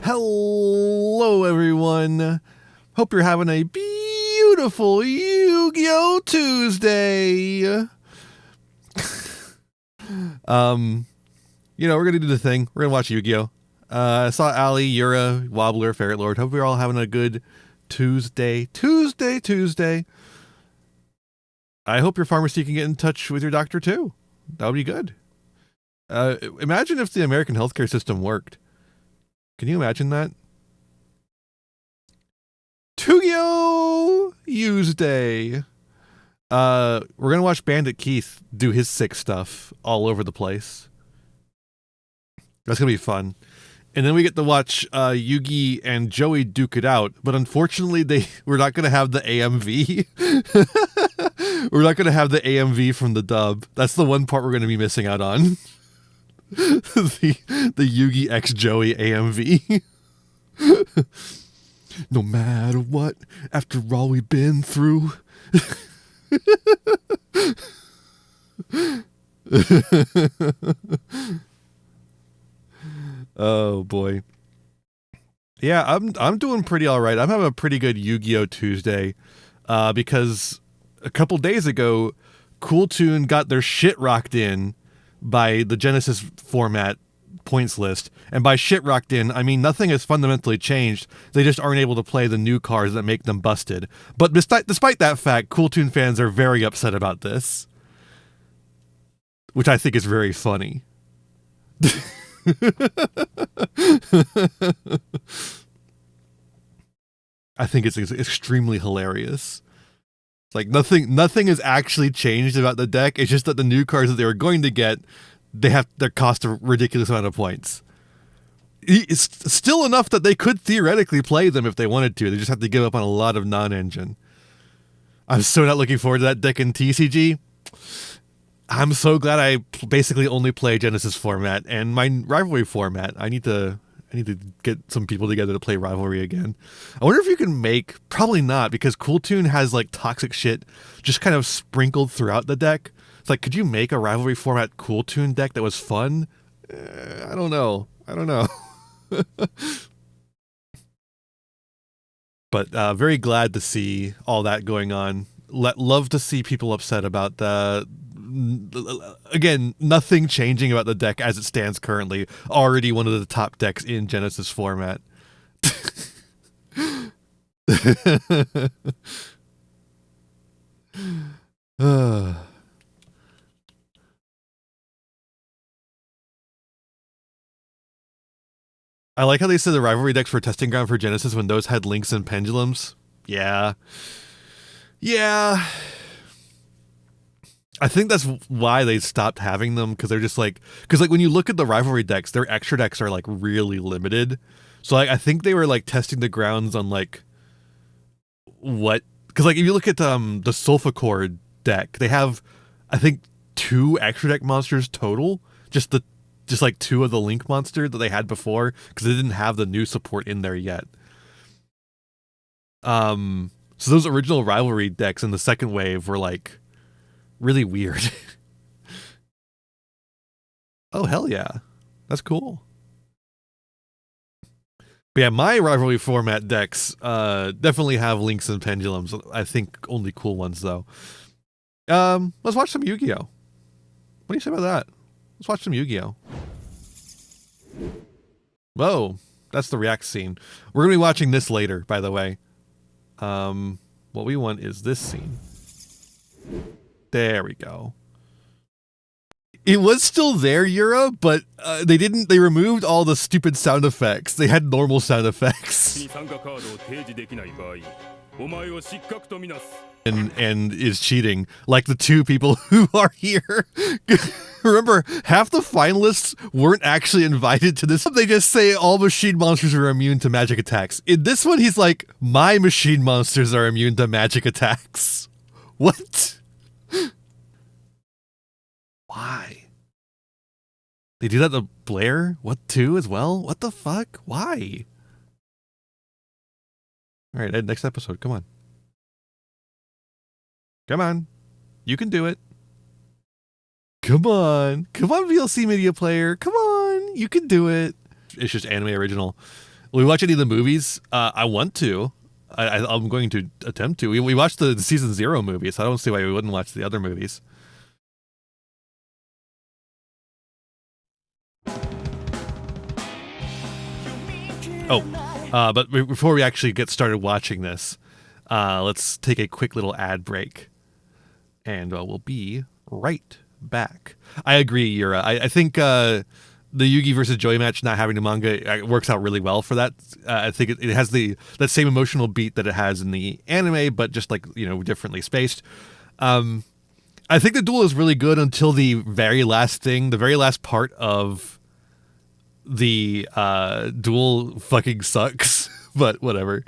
Hello, everyone. Hope you're having a beautiful Yu-Gi-Oh! Tuesday. We're going to do the thing. We're going to watch Yu-Gi-Oh! I saw Ali, Yura, Wobbler, Ferret Lord. Hope you're all having a good Tuesday. I hope your pharmacy can get in touch with your doctor, too. That would be good. Imagine if the American healthcare system worked. Can you imagine that? Yugioh Tuesday. We're gonna watch Bandit Keith do his sick stuff all over the place. That's gonna be fun. And then we get to watch Yugi and Joey duke it out, but unfortunately we're not gonna have the AMV. We're not gonna have the AMV from the dub. That's the one part we're gonna be missing out on. the Yugi x Joey AMV. No matter what, after all we've been through. Oh boy. Yeah, I'm doing pretty all right. I'm having a pretty good Yu-Gi-Oh! Tuesday because a couple days ago, Cool Tune got their shit rocked in by the Genesis format points list. And by shit rocked in, I mean nothing has fundamentally changed. They just aren't able to play the new cards that make them busted. But despite that fact, Cool Tune fans are very upset about this. Which I think is very funny. I think it's extremely hilarious. Like nothing has actually changed about the deck. It's just that the new cards that they were going to get, their cost a ridiculous amount of points. It's still enough that they could theoretically play them if they wanted to. They just have to give up on a lot of non-engine. I'm so not looking forward to that deck in TCG. I'm so glad I basically only play Genesis format and my rivalry format. I need to get some people together to play rivalry again. I wonder if you can make, probably not, because Cool Tune has like toxic shit just kind of sprinkled throughout the deck. It's like, could you make a rivalry format Cool Tune deck that was fun? I don't know. But very glad to see all that going on. Love to see people upset about again, nothing changing about the deck as it stands currently. Already one of the top decks in Genesis format. I like how they said the rivalry decks were testing ground for Genesis when those had links and pendulums. Yeah. I think that's why they stopped having them, because they're just like, when you look at the rivalry decks, their extra decks are like really limited. So I think they were like testing the grounds on like what, because like if you look at the Sulfachord deck, they have I think 2 extra deck monsters total, just like 2 of the link monster that they had before, because they didn't have the new support in there yet. So those original rivalry decks in the second wave were like really weird. Oh, hell yeah. That's cool. But yeah, my rivalry format decks definitely have links and pendulums. I think only cool ones, though. Let's watch some Yu-Gi-Oh! What do you say about that? Let's watch some Yu-Gi-Oh! Whoa, that's the react scene. We're going to be watching this later, by the way. What we want is this scene. There we go. It was still there, Yura, but they removed all the stupid sound effects. They had normal sound effects. And is cheating, like the 2 people who are here. Remember, half the finalists weren't actually invited to this. They just say all machine monsters are immune to magic attacks. In this one, he's like, my machine monsters are immune to magic attacks. What? Why? They do that to Blair? What, too, as well? What the fuck? Why? Alright, Ed, next episode, come on. Come on. You can do it. Come on. Come on, VLC Media Player. Come on. You can do it. It's just anime original. Will we watch any of the movies? I want to. I'm going to attempt to. We watched the season 0 movie, so I don't see why we wouldn't watch the other movies. But before we actually get started watching this, let's take a quick little ad break, and we'll be right back. I agree, Yura. I think the Yugi versus Joey match not having the manga works out really well for that. I think it has that same emotional beat that it has in the anime, but just like, differently spaced. I think the duel is really good until the very last part of the duel fucking sucks. But whatever.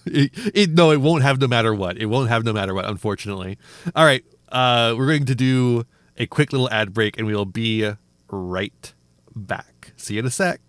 It won't have no matter what. It won't have no matter what, unfortunately. All right, we're going to do a quick little ad break, and we will be right back. See you in a sec.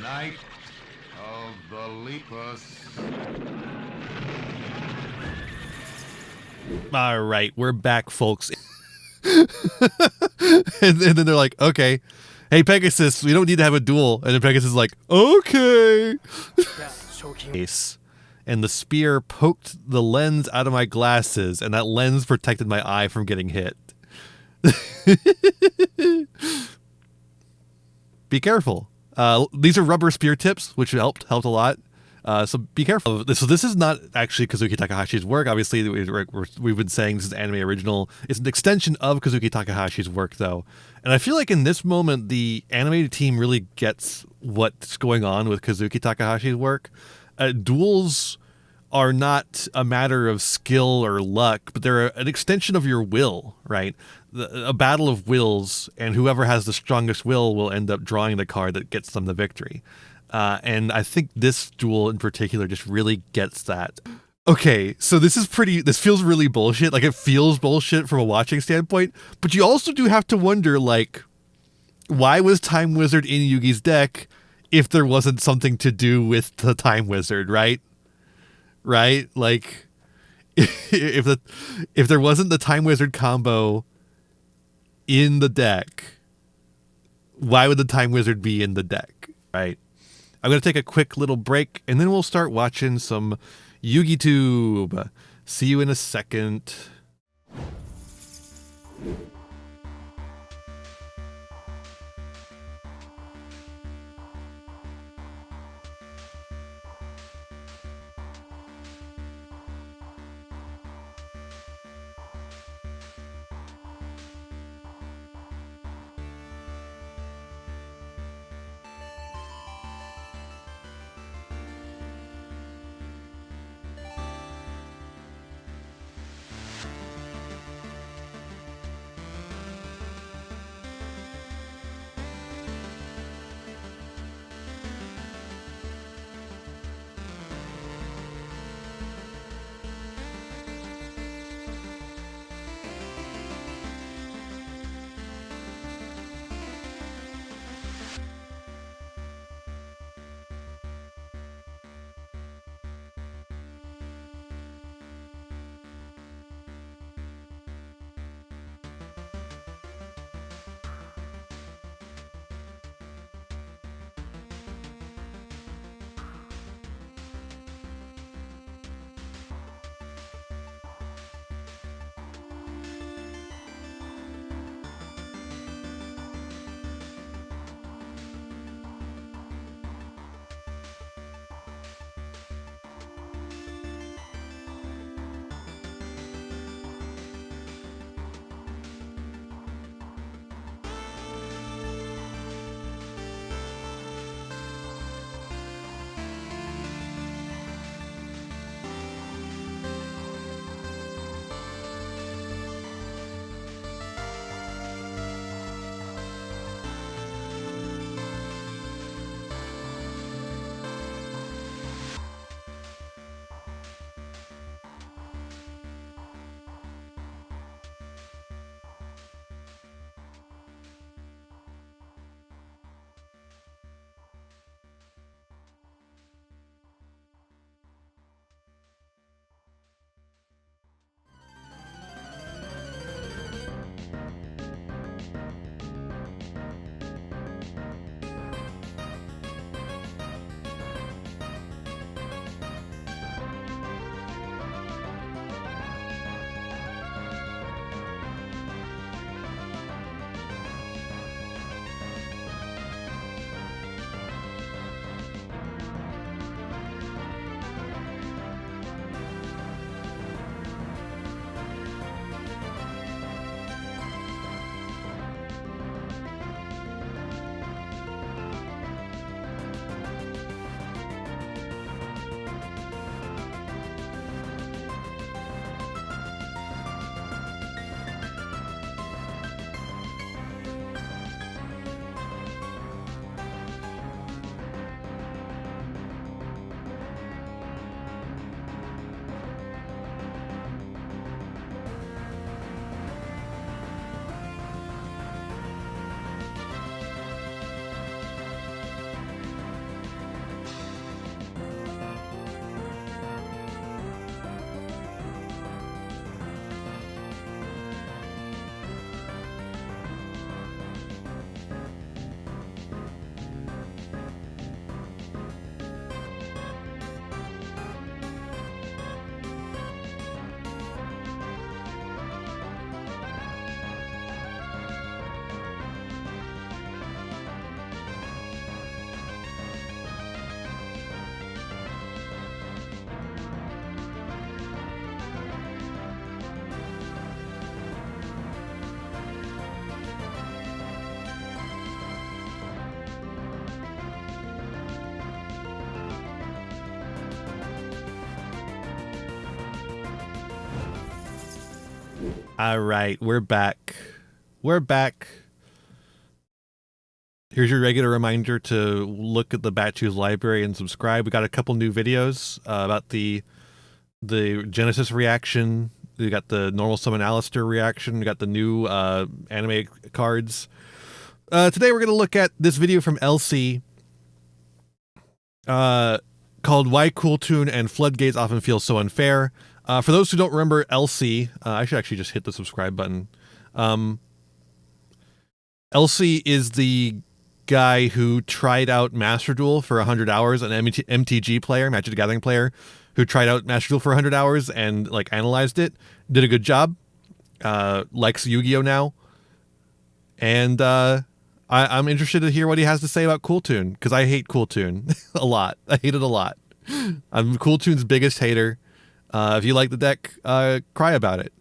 Night of the Lepus. All right, we're back, folks. and then they're like, okay, hey, Pegasus, we don't need to have a duel. And then Pegasus is like, okay. And the spear poked the lens out of my glasses, and that lens protected my eye from getting hit. Be careful. These are rubber spear tips, which helped a lot. So be careful. So this is not actually Kazuki Takahashi's work. Obviously, we've been saying this is anime original. It's an extension of Kazuki Takahashi's work, though. And I feel like in this moment, the animated team really gets what's going on with Kazuki Takahashi's work. Duels are not a matter of skill or luck, but they're an extension of your will, right? A battle of wills, and whoever has the strongest will end up drawing the card that gets them the victory. And I think this duel in particular just really gets that. Okay, so this feels really bullshit. Like, it feels bullshit from a watching standpoint, but you also do have to wonder, like, why was Time Wizard in Yugi's deck if there wasn't something to do with the Time Wizard, right? Right? Like, if there wasn't the Time Wizard combo in the deck, why would the Time Wizard be in the deck, right? I'm going to take a quick little break, and then we'll start watching some YugiTube. See you in a second. All right, we're back. We're back. Here's your regular reminder to look at the Batchoos library and subscribe. We got a couple new videos about the Genesis reaction. We got the normal summon Alistair reaction. We got the new anime cards. Today we're going to look at this video from LC called Why Cooltoon and Floodgates Often Feel So Unfair. For those who don't remember LC, I should actually just hit the subscribe button. LC is the guy who tried out Master Duel for 100 hours, an MTG player, Magic the Gathering player, who tried out Master Duel for 100 hours and like analyzed it, did a good job, likes Yu-Gi-Oh now, and I'm interested to hear what he has to say about Cooltoon, because I hate Cooltoon a lot. I hate it a lot. I'm Cooltoon's biggest hater. If you like the deck, cry about it.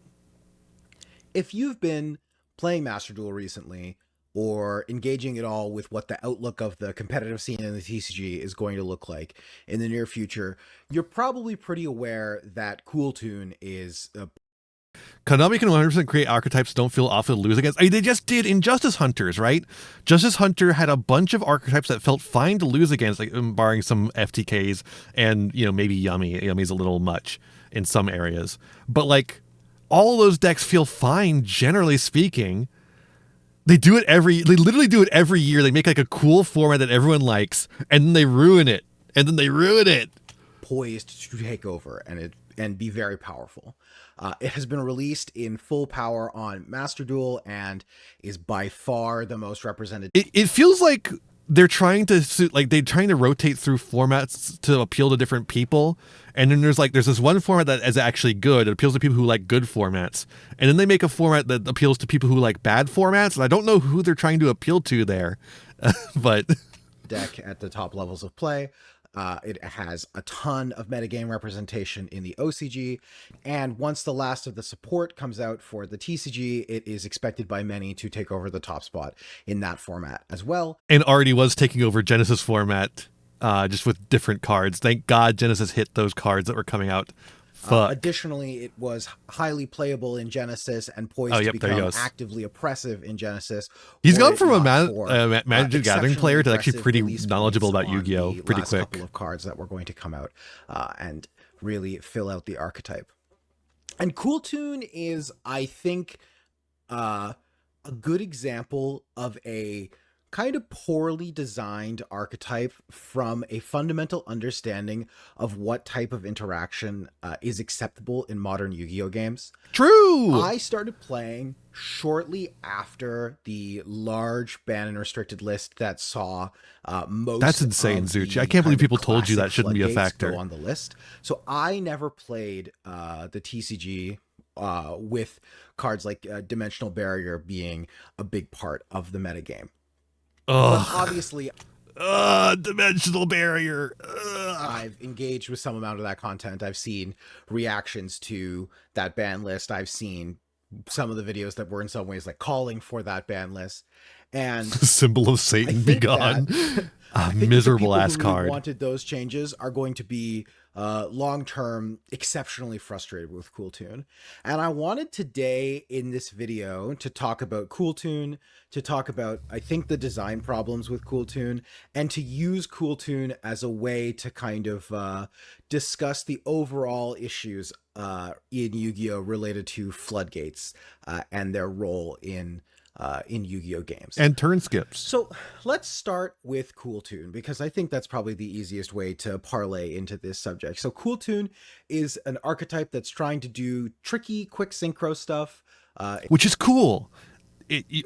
If you've been playing Master Duel recently, or engaging at all with what the outlook of the competitive scene in the TCG is going to look like in the near future, you're probably pretty aware that Cooltoon is Konami can 100% create archetypes that don't feel awful to lose against. I mean, they just did in Justice Hunters, right? Justice Hunter had a bunch of archetypes that felt fine to lose against, like barring some FTKs and, you know, maybe Yummy. Yummy's a little much in some areas. But, like, all those decks feel fine, generally speaking. They literally do it every year. They make like a cool format that everyone likes, and then they ruin it. Poised to take over and be very powerful. It has been released in full power on Master Duel and is by far the most represented. It feels like they're trying to rotate through formats to appeal to different people. And then there's this one format that is actually good. It appeals to people who like good formats. And then they make a format that appeals to people who like bad formats. And I don't know who they're trying to appeal to there, but deck at the top levels of play. It has a ton of metagame representation in the OCG, and once the last of the support comes out for the TCG, it is expected by many to take over the top spot in that format as well. And already was taking over Genesis format, just with different cards. Thank God Genesis hit those cards that were coming out. Additionally, it was highly playable in Genesis and poised to become actively oppressive in Genesis. He's gone from a Magic the Gathering player to actually pretty knowledgeable about Yu-Gi-Oh! Pretty quick. Couple of cards that were going to come out and really fill out the archetype. And Cooltoon is, I think, a good example of a kind of poorly designed archetype from a fundamental understanding of what type of interaction is acceptable in modern Yu-Gi-Oh games. True! I started playing shortly after the large ban and restricted list that saw most. That's insane, Zuchi. I can't believe people told you that shouldn't be a factor on the list. So I never played the TCG with cards like Dimensional Barrier being a big part of the metagame. But obviously, Dimensional Barrier. I've engaged with some amount of that content. I've seen reactions to that ban list. I've seen some of the videos that were in some ways like calling for that ban list. And Symbol of Satan be gone. A miserable ass card. Who wanted those changes are going to be long-term exceptionally frustrated with Cooltoon. And I wanted today in this video to talk about Cooltoon, to talk about, I think, the design problems with Cooltoon, and to use Cooltoon as a way to kind of discuss the overall issues in Yu-Gi-Oh! Related to floodgates and their role in Yu-Gi-Oh! Games. And turn skips. So let's start with Cooltoon, because I think that's probably the easiest way to parlay into this subject. So Cooltoon is an archetype that's trying to do tricky, quick synchro stuff. Which is cool.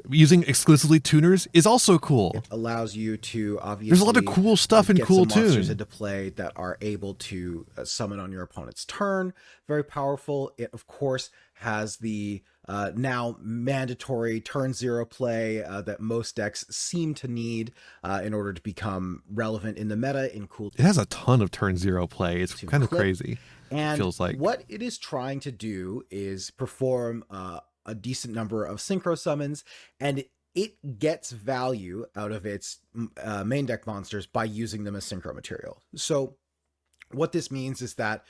Using exclusively tuners is also cool. It allows you to obviously... There's a lot of cool stuff in Cooltoon. Some monsters into play that are able to summon on your opponent's turn. Very powerful. It, of course, has the now mandatory turn 0 play that most decks seem to need in order to become relevant in the meta in Cooltoon. It has a ton of turn 0 play. It's kind of crazy. And feels like what it is trying to do is perform a decent number of synchro summons, and it gets value out of its main deck monsters by using them as synchro material. So what this means is that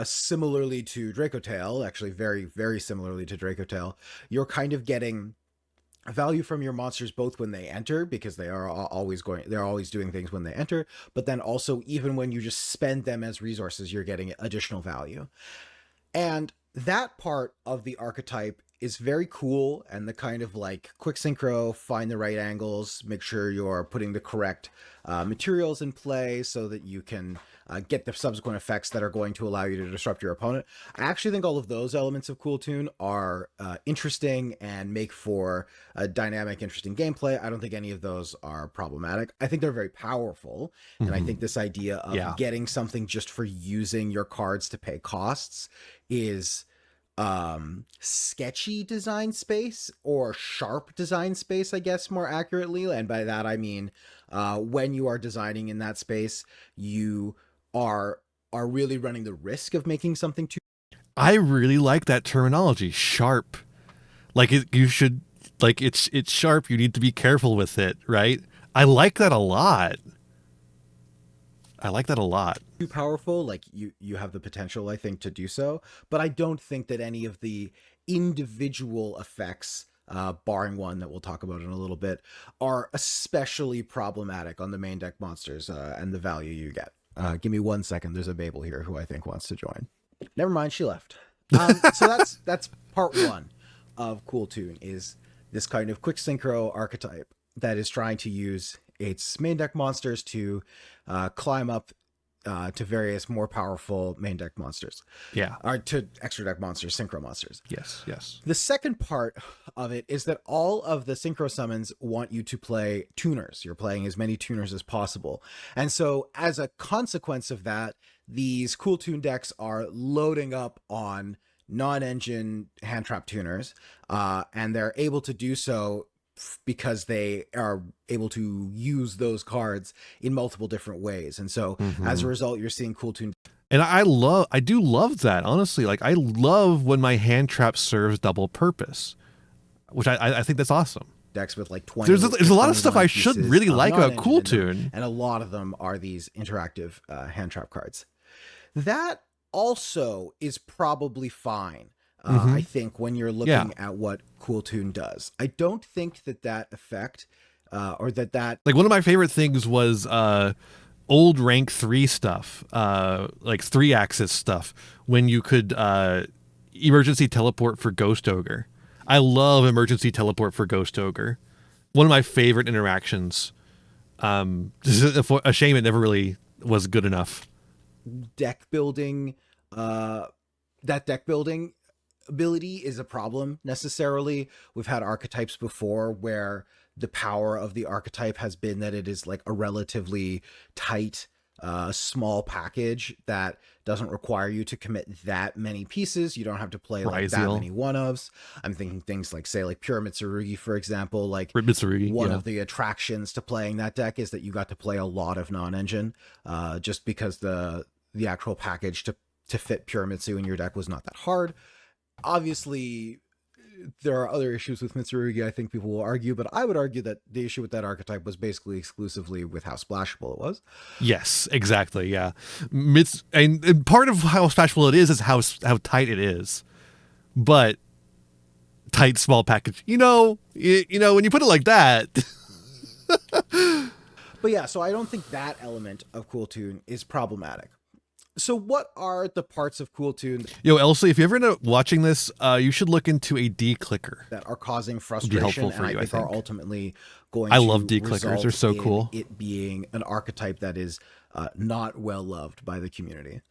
Similarly to Dracotail, actually very, very similarly to Dracotail, you're kind of getting value from your monsters both when they enter, because they're always doing things when they enter, but then also even when you just spend them as resources, you're getting additional value. And that part of the archetype is very cool, and the kind of like quick synchro, find the right angles, make sure you're putting the correct materials in play so that you can get the subsequent effects that are going to allow you to disrupt your opponent. I actually think all of those elements of Cool Tune are interesting and make for a dynamic, interesting gameplay. I don't think any of those are problematic. I think they're very powerful, and I think this idea of getting something just for using your cards to pay costs is sketchy design space, or sharp design space, I guess, more accurately. And by that I mean when you are designing in that space, you are really running the risk of making something too. I really like that terminology, sharp. Like you should, like it's sharp. You need to be careful with it, right? I like that a lot. I like that a lot. Too powerful, like you have the potential, I think, to do so, but I don't think that any of the individual effects, barring one that we'll talk about in a little bit, are especially problematic on the main deck monsters and the value you get. Give me 1 second. There's a Babel here who I think wants to join. Never mind, she left. So that's part one of Cool Tune, is this kind of quick synchro archetype that is trying to use its main deck monsters to climb up to various more powerful main deck monsters. Yeah. Or to extra deck monsters, synchro monsters. Yes, yes. The second part of it is that all of the synchro summons want you to play tuners. You're playing as many tuners as possible. And so as a consequence of that, these Cool Tune decks are loading up on non-engine hand trap tuners, and they're able to do so because they are able to use those cards in multiple different ways. And so as a result, you're seeing Cool Tune. And I do love that, honestly. Like, I love when my hand trap serves double purpose, which I think that's awesome. Decks with like 20. There's a lot of stuff I should really like about Cool Tune. And a lot of them are these interactive hand trap cards. That also is probably fine. I think when you're looking at what Cool Tune does, I don't think that effect or that like, one of my favorite things was old rank 3 stuff, like 3-axis stuff, when you could emergency teleport for Ghost Ogre. I love emergency teleport for Ghost Ogre. One of my favorite interactions. Just a shame it never really was good enough. Deck building, that deck building ability is a problem necessarily. We've had archetypes before where the power of the archetype has been that it is like a relatively tight, small package that doesn't require you to commit that many pieces. You don't have to play like that many one-ofs. I'm thinking things like, say, like Pyramid Tsurugi, for example. Like one of the attractions to playing that deck is that you got to play a lot of non-engine, just because the actual package to fit Pyramid Tsu in your deck was not that hard. Obviously, there are other issues with Mitsurugi, I think people will argue, but I would argue that the issue with that archetype was basically exclusively with how splashable it was. Yes, exactly. Yeah, and part of how splashable it is how tight it is, but tight small package. You know, when you put it like that. But yeah, so I don't think that element of Cool Tune is problematic. So what are the parts of Cool Tune? Yo, Elsie, if you ever end up watching this, you should look into a D-clicker. That are causing frustration, and I think are ultimately going I love D-clickers. They're so cool. It being an archetype that is not well loved by the community.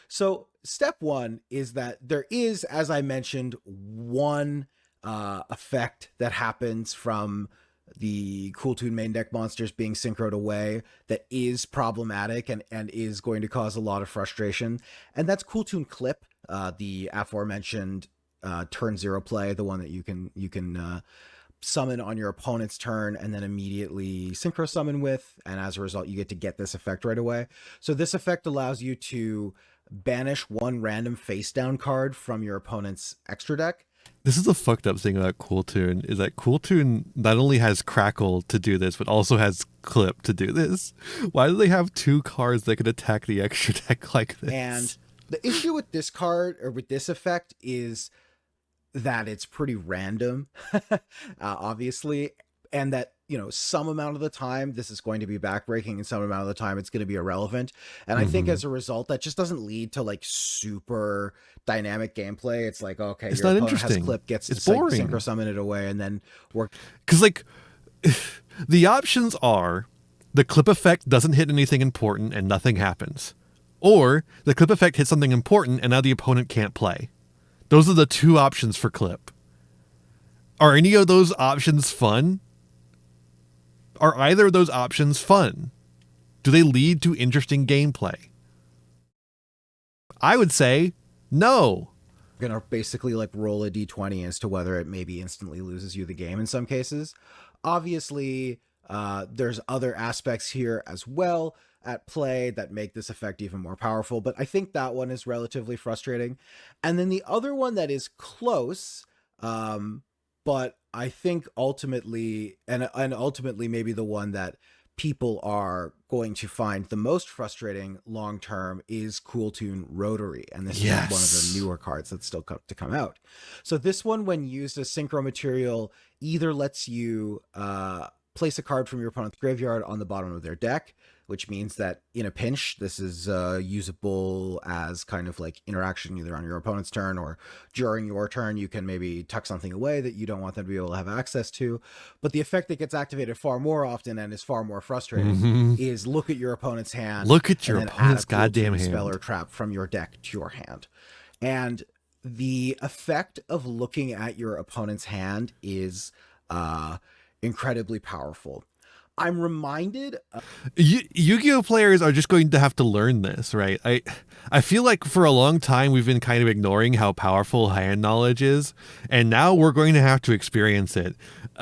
So step one is that there is, as I mentioned, one effect that happens from the Cool Tune main deck monsters being synchroed away that is problematic and is going to cause a lot of frustration. And that's Cool Tune Clip, the aforementioned turn 0 play, the one that you can summon on your opponent's turn and then immediately synchro summon with. And as a result, you get this effect right away. So this effect allows you to banish one random face down card from your opponent's extra deck This is the fucked up thing about Cooltoon, is that Cooltoon not only has Crackle to do this, but also has Clip to do this. Why do they have two cards that can attack the extra deck like this? And the issue with this card, or with this effect, is that it's pretty random, obviously, and that, you know, some amount of the time this is going to be backbreaking and some amount of the time it's going to be irrelevant. And I think as a result, that just doesn't lead to like super dynamic gameplay. It's like, okay, it's your not opponent interesting. has Clip, gets it's to boring. synchro summon it away, and then work. Because like the options are the Clip effect doesn't hit anything important and nothing happens. Or the Clip effect hits something important and now the opponent can't play. Those are the two options for Clip. Are any of those options fun? Are either of those options fun? Do they lead to interesting gameplay? I would say no. Gonna basically like roll a d20 as to whether it maybe instantly loses you the game in some cases. Obviously, there's other aspects here as well at play that make this effect even more powerful, but I think that one is relatively frustrating. And then the other one that is close, but I think ultimately, and ultimately maybe the one that people are going to find the most frustrating long term, is Cooltoon Rotary, and this is one of the newer cards that's still to come out. So this one, when used as synchro material, either lets you place a card from your opponent's graveyard on the bottom of their deck, which means that in a pinch, this is usable as kind of like interaction either on your opponent's turn or during your turn. You can maybe tuck something away that you don't want them to be able to have access to. But the effect that gets activated far more often and is far more frustrating is look at your opponent's hand. Look at your opponent's goddamn hand. Spell or trap from your deck to your hand. And the effect of looking at your opponent's hand is incredibly powerful. I'm reminded Yu-Gi-Oh players are just going to have to learn this, right? I feel like for a long time we've been kind of ignoring how powerful hand knowledge is, and now we're going to have to experience it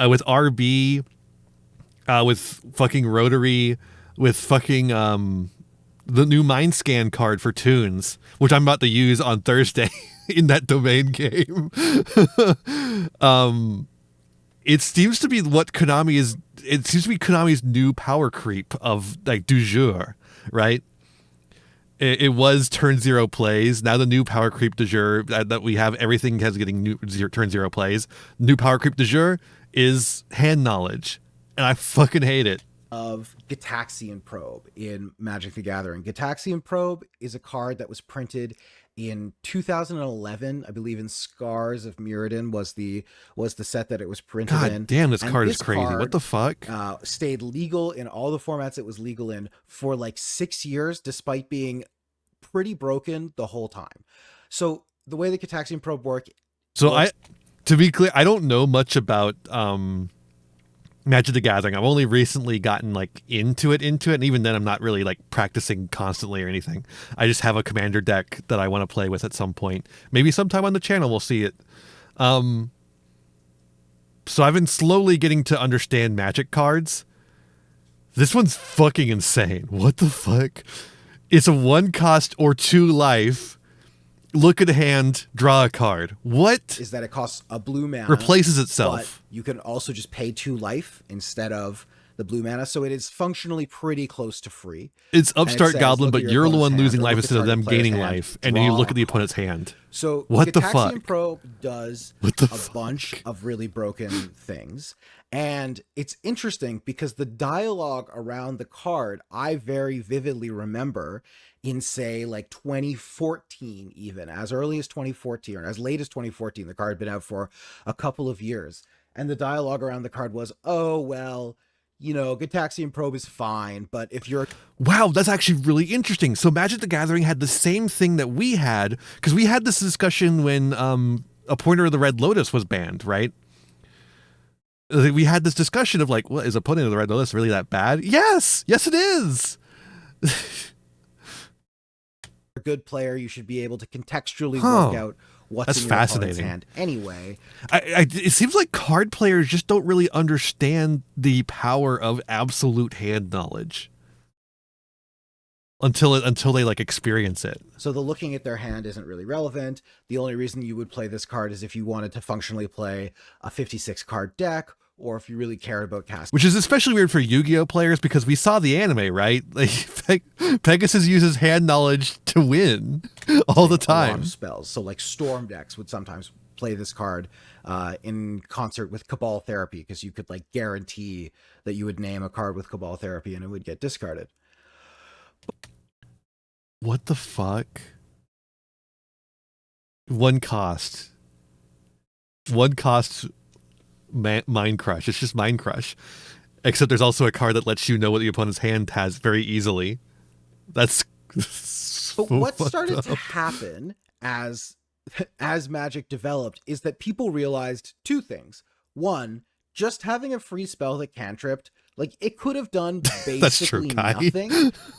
with RB, with fucking Rotary, with fucking the new Mind Scan card for Toons, which I'm about to use on Thursday in that domain game. It seems to be what Konami is. It seems to be Konami's new power creep of like du jour, right? It was turn zero plays. Now the new power creep du jour that we have, everything has getting new turn zero plays. New power creep du jour is hand knowledge, and I fucking hate it. Of Gitaxian Probe in Magic the Gathering. Gitaxian Probe is a card that was printed in 2011, I believe, in Scars of Mirrodin was the set that it was printed in. God damn, this card is crazy. What the fuck? Stayed legal in all the formats it was legal in for like 6 years, despite being pretty broken the whole time. So the way the Gitaxian Probe work. So to be clear, I don't know much about Magic the Gathering. I've only recently gotten like into it, and even then I'm not really like practicing constantly or anything. I just have a commander deck that I want to play with at some point. Maybe sometime on the channel we'll see it. So I've been slowly getting to understand Magic cards. This one's fucking insane. What the fuck? It's a 1 cost or 2 life. Look at a hand, draw a card. What? Is that it costs a blue mana. Replaces itself. But you can also just pay 2 life instead of the blue mana. So it is functionally pretty close to free. It's Upstart says, Goblin, but you're the one losing life instead of them gaining hand, life. And then you look at the opponent's hand. So what the Gitaxian fuck? Probe does bunch of really broken things. And it's interesting because the dialogue around the card, I very vividly remember in, say, like 2014, even as early as 2014 or as late as 2014. The card had been out for a couple of years. And the dialogue around the card was, oh, well, you know, Gitaxian Probe is fine, but if you're... Wow, that's actually really interesting. So Magic the Gathering had the same thing that we had, because we had this discussion when A Pointer of the Red Lotus was banned, right? We had this discussion of like, well, is A Pointer of the Red Lotus really that bad? Yes! Yes, it is! A good player, you should be able to contextually work out what's that's in your fascinating. opponent's hand anyway. It seems like card players just don't really understand the power of absolute hand knowledge. until they like experience it. So the looking at their hand isn't really relevant. The only reason you would play this card is if you wanted to functionally play a 56 card deck, or if you really cared about casting. Which is especially weird for Yu-Gi-Oh players because we saw the anime, right? Like Pegasus uses hand knowledge to win all the time. A lot of spells. So like Storm decks would sometimes play this card in concert with Cabal Therapy, because you could like guarantee that you would name a card with Cabal Therapy and it would get discarded. What the fuck? One cost. Mind Crush. It's just Mind Crush. Except there's also a card that lets you know what the opponent's hand has very easily. That's so But what started up. to happen as Magic developed is that people realized two things. One, just having a free spell that cantripped, like it could have done basically nothing,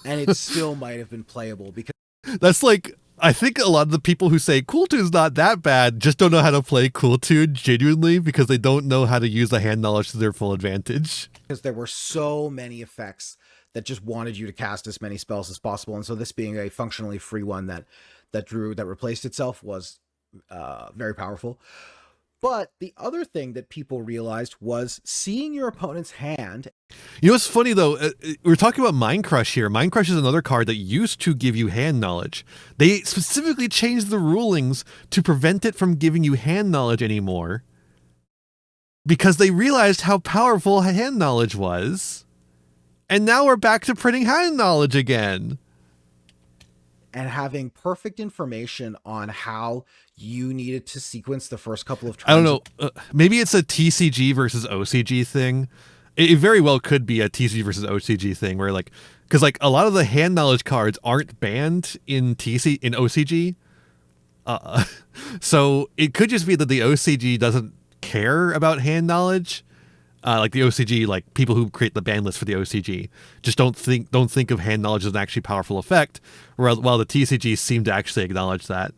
and it still might have been playable, because that's like, I think a lot of the people who say Cool Tune's not that bad just don't know how to play Cool Tune genuinely, because they don't know how to use the hand knowledge to their full advantage. Because there were so many effects that just wanted you to cast as many spells as possible, and so this being a functionally free one that replaced itself was very powerful. But the other thing that people realized was seeing your opponent's hand. You know what's funny though? We're talking about Mind Crush here. Mind Crush is another card that used to give you hand knowledge. They specifically changed the rulings to prevent it from giving you hand knowledge anymore, because they realized how powerful hand knowledge was. And now we're back to printing hand knowledge again. And having perfect information on how you needed to sequence the first couple of turns. I don't know. Maybe it's a TCG versus OCG thing. It very well could be a TCG versus OCG thing, where like, because like a lot of the hand knowledge cards aren't banned in OCG. So it could just be that the OCG doesn't care about hand knowledge. Like the OCG, like people who create the ban list for the OCG just don't think of hand knowledge as an actually powerful effect, while the TCG seem to actually acknowledge that.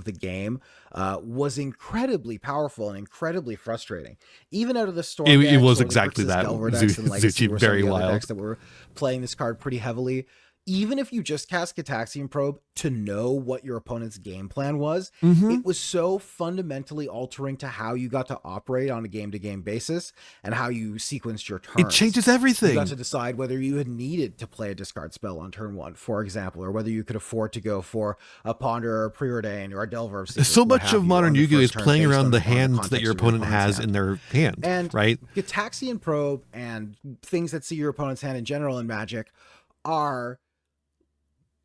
The game was incredibly powerful and incredibly frustrating. Even out of the Storm it was exactly that. Legacy were very some of the other wild decks that were playing this card pretty heavily. Even if you just cast Gitaxian Probe to know what your opponent's game plan was, it was so fundamentally altering to how you got to operate on a game-to-game basis and how you sequenced your turns. It changes everything. You got to decide whether you had needed to play a discard spell on turn one, for example, or whether you could afford to go for a Ponder or a Preordain or a Delver of Secrets. So much of modern Yu-Gi-Oh is playing around the hands that your opponent has in their hand, and right? Gitaxian Probe and things that see your opponent's hand in general in Magic are...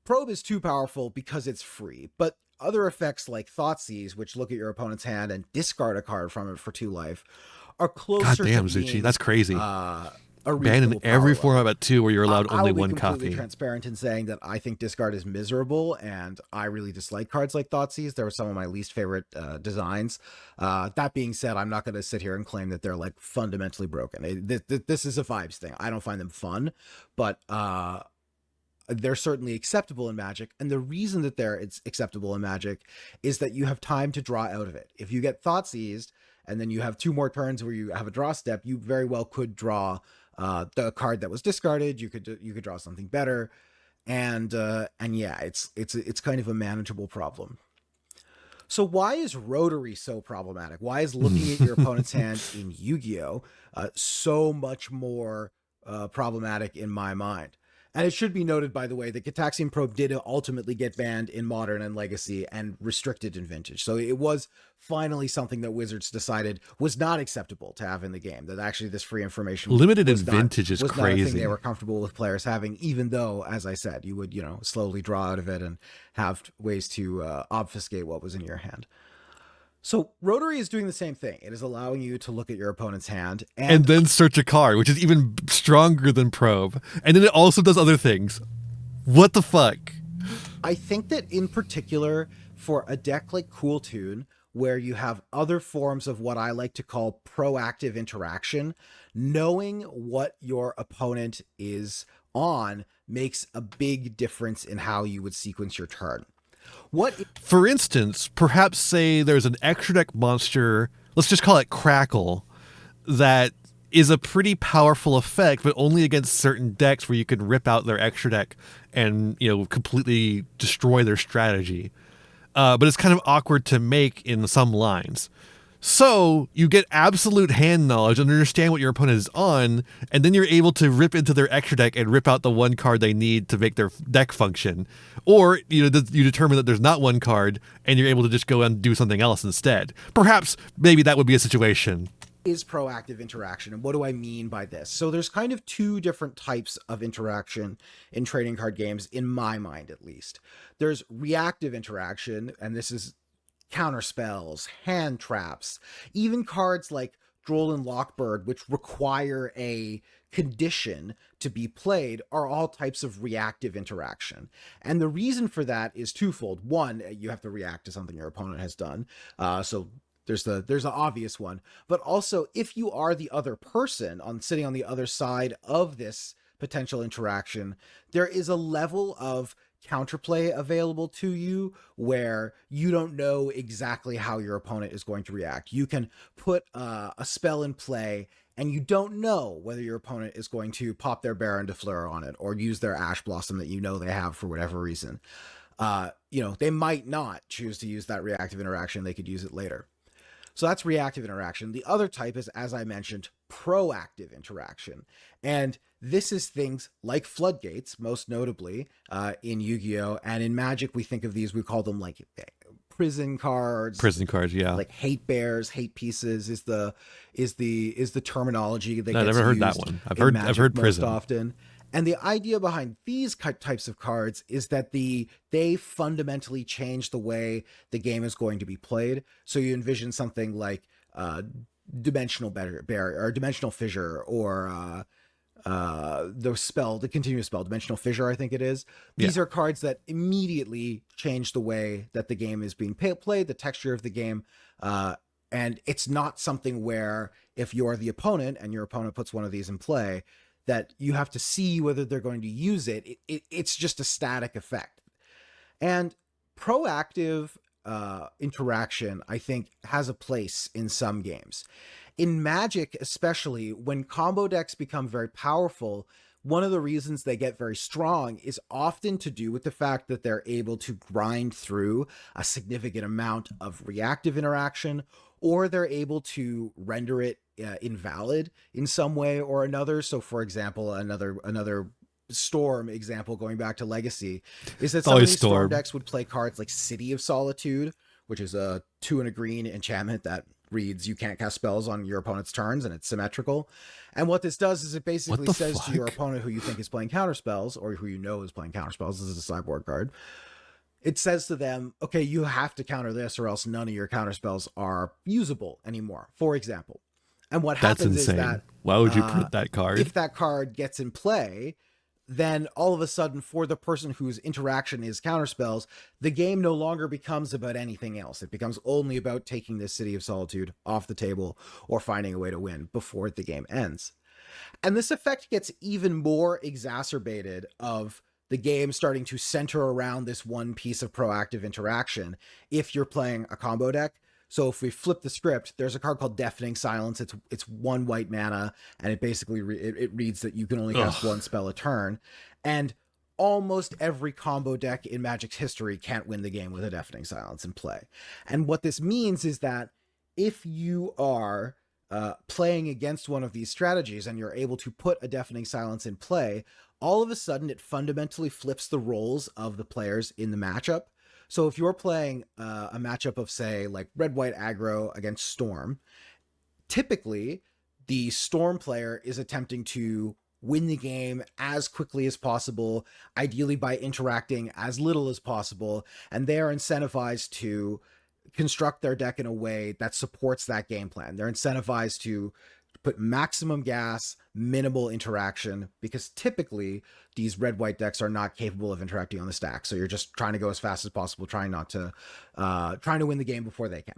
Probe is too powerful because it's free, but other effects like Thoughtseize, which look at your opponent's hand and discard a card from it for 2 life, are closer. God damn, to Zuchi, being, that's crazy. A ban in every format but 2 where you're allowed only one I'll be completely copy. Transparent in saying that I think discard is miserable, and I really dislike cards like Thoughtseize. They were some of my least favorite designs. That being said, I'm not going to sit here and claim that they're like fundamentally broken. This is a vibes thing. I don't find them fun, but they're certainly acceptable in Magic, and the reason that it's acceptable in Magic is that you have time to draw out of it. If you get Thoughtseize and then you have 2 more turns where you have a draw step, you very well could draw the card that was discarded. You could draw something better, and yeah, it's kind of a manageable problem. So why is Rotary so problematic? Why is looking at your opponent's hand in Yu-Gi-Oh so much more problematic in my mind? And it should be noted, by the way, that Gitaxian Probe did ultimately get banned in Modern and Legacy and restricted in Vintage. So it was finally something that Wizards decided was not acceptable to have in the game. That actually this free information limited in Vintage is was crazy. Not a thing they were comfortable with players having, even though, as I said, you would slowly draw out of it and have ways to obfuscate what was in your hand. So Rotary is doing the same thing. It is allowing you to look at your opponent's hand and then search a card, which is even stronger than Probe. And then it also does other things. What the fuck? I think that in particular for a deck like Cool Tune, where you have other forms of what I like to call proactive interaction, knowing what your opponent is on makes a big difference in how you would sequence your turn. For instance, perhaps say there's an extra deck monster, let's just call it Crackle, that is a pretty powerful effect, but only against certain decks where you can rip out their extra deck and, you know, completely destroy their strategy. But it's kind of awkward to make in some lines. So you get absolute hand knowledge and understand what your opponent is on, and then you're able to rip into their extra deck and rip out the one card they need to make their deck function. Or you determine that there's not one card, and you're able to just go and do something else instead. Perhaps, maybe that would be a situation. Is proactive interaction, and what do I mean by this? So there's kind of two different types of interaction in trading card games, in my mind at least. There's reactive interaction, and this is counter spells, hand traps, even cards like Droll and Lockbird, which require a condition to be played, are all types of reactive interaction. And the reason for that is twofold. One, you have to react to something your opponent has done. So there's the obvious one, but also if you are the other person sitting on the other side of this potential interaction, there is a level of counterplay available to you where you don't know exactly how your opponent is going to react. You can put a spell in play and you don't know whether your opponent is going to pop their Baron de Fleur on it or use their Ash Blossom that you know they have for whatever reason. They might not choose to use that reactive interaction. They could use it later. So that's reactive interaction. The other type is, as I mentioned, proactive interaction. And this is things like floodgates, most notably in Yu-Gi-Oh! And in Magic, we think of these, we call them like prison cards. Prison cards, yeah. Like hate bears, hate pieces is the terminology that gets I've never heard used that one. I've heard most prison often. And the idea behind these types of cards is that they fundamentally change the way the game is going to be played. So you envision something like dimensional barrier or dimensional fissure, or the continuous spell, dimensional fissure, I think it is. These are cards that immediately change the way that the game is being played, the texture of the game. And it's not something where if you're the opponent and your opponent puts one of these in play, that you have to see whether they're going to use it. It's just a static effect. And proactive interaction, I think, has a place in some games. In Magic, especially, when combo decks become very powerful, one of the reasons they get very strong is often to do with the fact that they're able to grind through a significant amount of reactive interaction, or they're able to render it invalid in some way or another. So, for example, another Storm example, going back to Legacy, is that some of these Storm decks would play cards like City of Solitude, which is a 2 and a green enchantment that reads you can't cast spells on your opponent's turns, and it's symmetrical. And what this does is it basically says to your opponent who you think is playing counterspells, or who you know is playing counterspells, this is a sideboard card, it says to them, okay, you have to counter this or else none of your counterspells are usable anymore, for example. And what happens is that, why would you print that card? If that card gets in play, then all of a sudden, for the person whose interaction is counterspells, the game no longer becomes about anything else. It becomes only about taking this City of Solitude off the table or finding a way to win before the game ends. And this effect gets even more exacerbated of the game starting to center around this one piece of proactive interaction if you're playing a combo deck. So if we flip the script, there's a card called Deafening Silence. It's 1 white mana, and it basically it reads that you can only cast one spell a turn. And almost every combo deck in Magic's history can't win the game with a Deafening Silence in play. And what this means is that if you are playing against one of these strategies and you're able to put a Deafening Silence in play, all of a sudden it fundamentally flips the roles of the players in the matchup. So if you're playing a matchup of, say, like red-white aggro against Storm, typically the Storm player is attempting to win the game as quickly as possible, ideally by interacting as little as possible, and they are incentivized to construct their deck in a way that supports that game plan. They're incentivized to put maximum gas, minimal interaction, because typically these red-white decks are not capable of interacting on the stack. So you're just trying to go as fast as possible, trying to win the game before they can.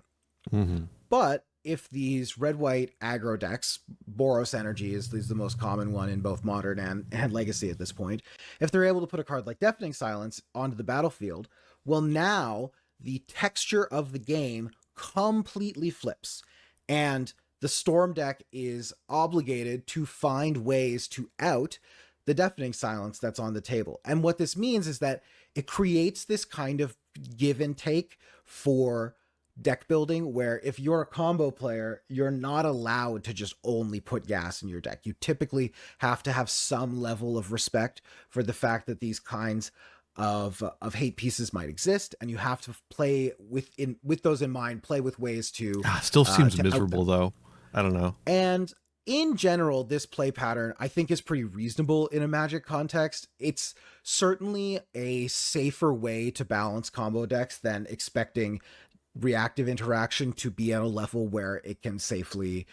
Mm-hmm. But if these red-white aggro decks, Boros Energy is the most common one in both Modern and Legacy at this point, if they're able to put a card like Deafening Silence onto the battlefield, well, now the texture of the game completely flips. And the Storm deck is obligated to find ways to out the deafening silence that's on the table. And what this means is that it creates this kind of give and take for deck building, where if you're a combo player, you're not allowed to just only put gas in your deck. You typically have to have some level of respect for the fact that these kinds of hate pieces might exist, and you have to play with those in mind, play with ways to Still seems miserable though. I don't know. And in general, this play pattern, I think, is pretty reasonable in a Magic context. It's certainly a safer way to balance combo decks than expecting reactive interaction to be at a level where it can safely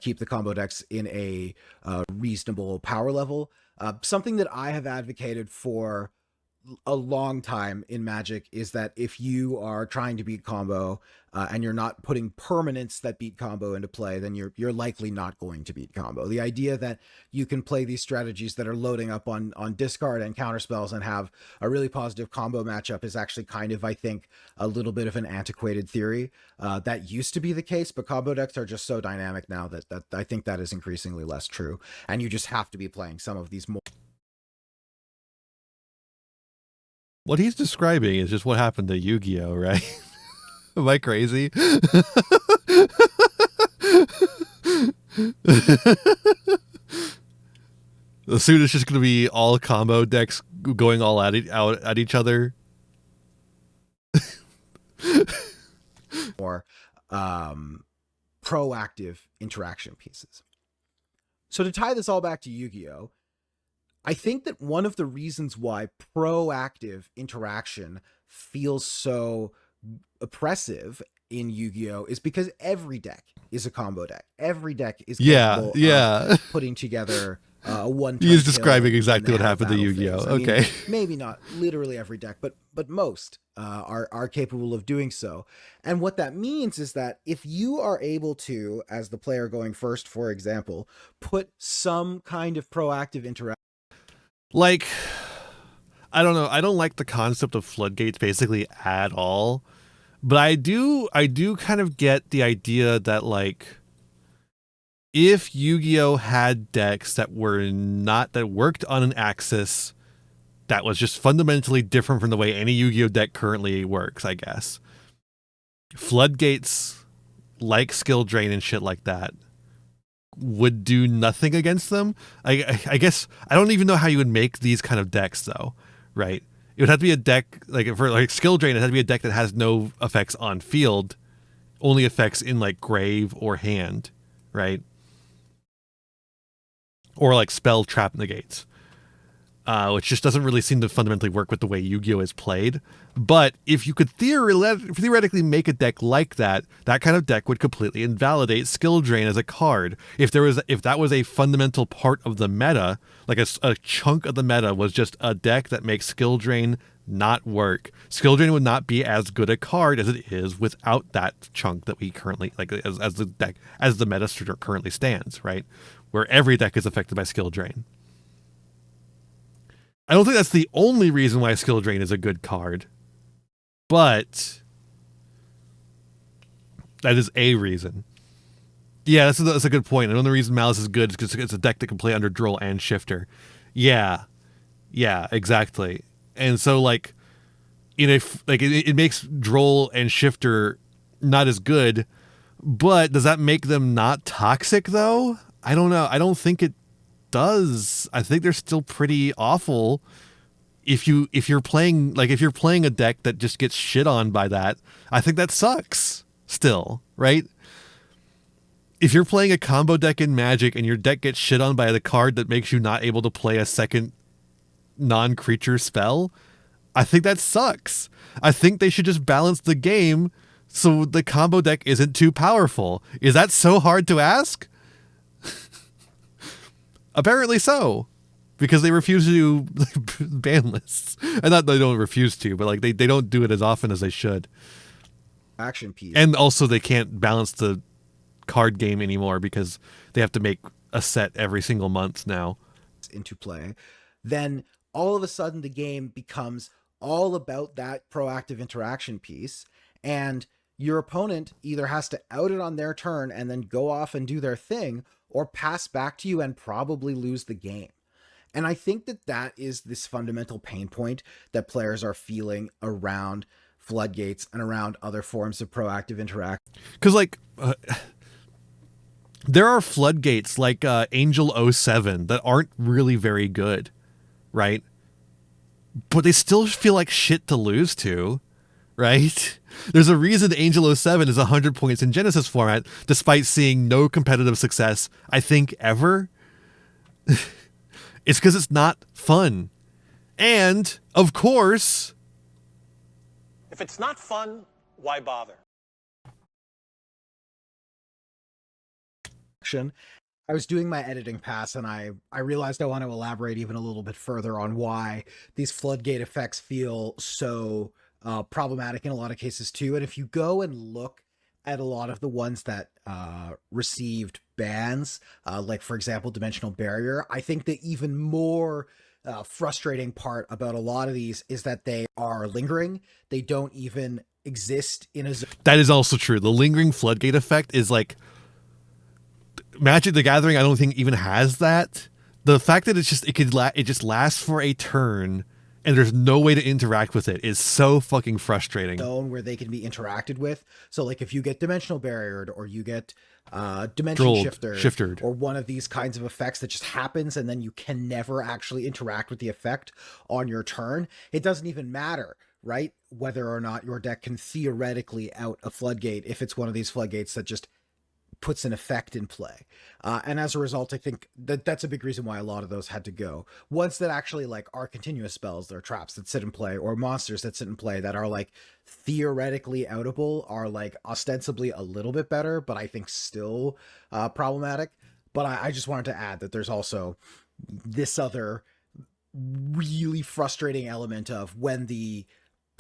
keep the combo decks in a reasonable power level. Something that I have advocated for a long time in Magic is that if you are trying to beat combo and you're not putting permanents that beat combo into play, then you're likely not going to beat combo. The idea that you can play these strategies that are loading up on discard and counter spells and have a really positive combo matchup is actually kind of, I think, a little bit of an antiquated theory. That used to be the case, but combo decks are just so dynamic now that I think that is increasingly less true. And you just have to be playing some of these more. What he's describing is just what happened to Yu-Gi-Oh, right? Am I crazy? Soon it's just going to be all combo decks going all out at each other. More proactive interaction pieces. So to tie this all back to Yu-Gi-Oh, I think that one of the reasons why proactive interaction feels so oppressive in Yu-Gi-Oh is because every deck is a combo deck. Every deck is capable of putting together a one-turn. He's describing exactly what happened to Yu-Gi-Oh. Okay, maybe not literally every deck, but most are capable of doing so. And what that means is that if you are able to, as the player going first, for example, put some kind of proactive interaction. Like, I don't know. I don't like the concept of floodgates basically at all. But I do kind of get the idea that, like, if Yu-Gi-Oh had decks that worked on an axis that was just fundamentally different from the way any Yu-Gi-Oh deck currently works, I guess. Floodgates, like skill drain and shit like that, would do nothing against them. I guess I don't even know how you would make these kind of decks though, right? It would have to be a deck like for like skill drain. It had to be a deck that has no effects on field, only effects in like grave or hand, right? Or like spell trap negates, which just doesn't really seem to fundamentally work with the way Yu-Gi-Oh is played. But if you could theoretically make a deck like that, that kind of deck would completely invalidate skill drain as a card. If that was a fundamental part of the meta, like a chunk of the meta was just a deck that makes skill drain not work, skill drain would not be as good a card as it is without that chunk that we currently like as the meta structure currently stands, right? Where every deck is affected by skill drain. I don't think that's the only reason why skill drain is a good card, but that is a reason. Yeah, that's a good point. Another reason Malice is good is because it's a deck that can play under Droll and Shifter. Yeah, exactly. And so like, it makes Droll and Shifter not as good, but does that make them not toxic though? I don't know. I don't think it does. I think they're still pretty awful. If you're playing a deck that just gets shit on by that, I think that sucks still, right? If you're playing a combo deck in Magic and your deck gets shit on by the card that makes you not able to play a second non-creature spell, I think that sucks. I think they should just balance the game so the combo deck isn't too powerful. Is that so hard to ask? Apparently so, because they refuse to do ban lists. And not they don't refuse to, but like they don't do it as often as they should. Action piece. And also they can't balance the card game anymore because they have to make a set every single month now. Into play, then all of a sudden the game becomes all about that proactive interaction piece, and your opponent either has to out it on their turn and then go off and do their thing, or pass back to you and probably lose the game. And I think that that is this fundamental pain point that players are feeling around floodgates and around other forms of proactive interaction. Because, like, there are floodgates like Angel 07 that aren't really very good, right? But they still feel like shit to lose to, right? There's a reason Angel 07 is 100 points in Genesis format, despite seeing no competitive success, I think, ever. It's because it's not fun. And, of course... If it's not fun, why bother? I was doing my editing pass and I realized I want to elaborate even a little bit further on why these floodgate effects feel so problematic in a lot of cases too. And if you go and look at a lot of the ones that received bans, like for example, Dimensional Barrier, I think the even more frustrating part about a lot of these is that they are lingering. They don't even exist in a zone. That is also true. The lingering floodgate effect is like... Magic the Gathering, I don't think even has that. The fact that it just lasts for a turn and there's no way to interact with it is so fucking frustrating. Zone where they can be interacted with. So like if you get Dimensional Barriered or you get Dimension Shiftered or one of these kinds of effects that just happens and then you can never actually interact with the effect on your turn, it doesn't even matter, right? Whether or not your deck can theoretically out a floodgate if it's one of these floodgates that just puts an effect in play. And as a result, I think that that's a big reason why a lot of those had to go. Ones that actually like are continuous spells, they're traps that sit in play, or monsters that sit in play that are like theoretically outable are like ostensibly a little bit better, but I think still problematic. But I just wanted to add that there's also this other really frustrating element of when the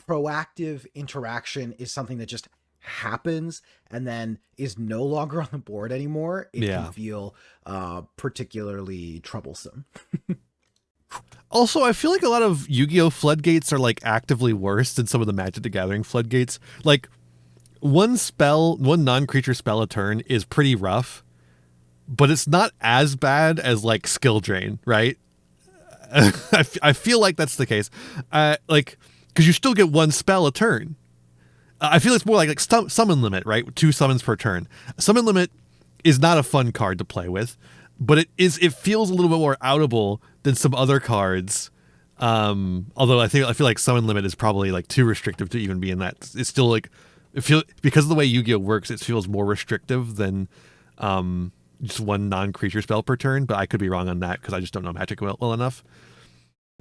proactive interaction is something that just happens and then is no longer on the board anymore. It can feel particularly troublesome. Also, I feel like a lot of Yu-Gi-Oh floodgates are like actively worse than some of the Magic the Gathering floodgates. Like one non-creature spell a turn is pretty rough, but it's not as bad as like skill drain, right? I feel like that's the case. Like, because you still get one spell a turn. I feel it's more like summon limit, right? 2 summons per turn. Summon limit is not a fun card to play with, but it feels a little bit more outable than some other cards. Although I feel like summon limit is probably like too restrictive to even be in that. It's still like because of the way Yu-Gi-Oh works, it feels more restrictive than just one non-creature spell per turn. But I could be wrong on that because I just don't know Magic well enough.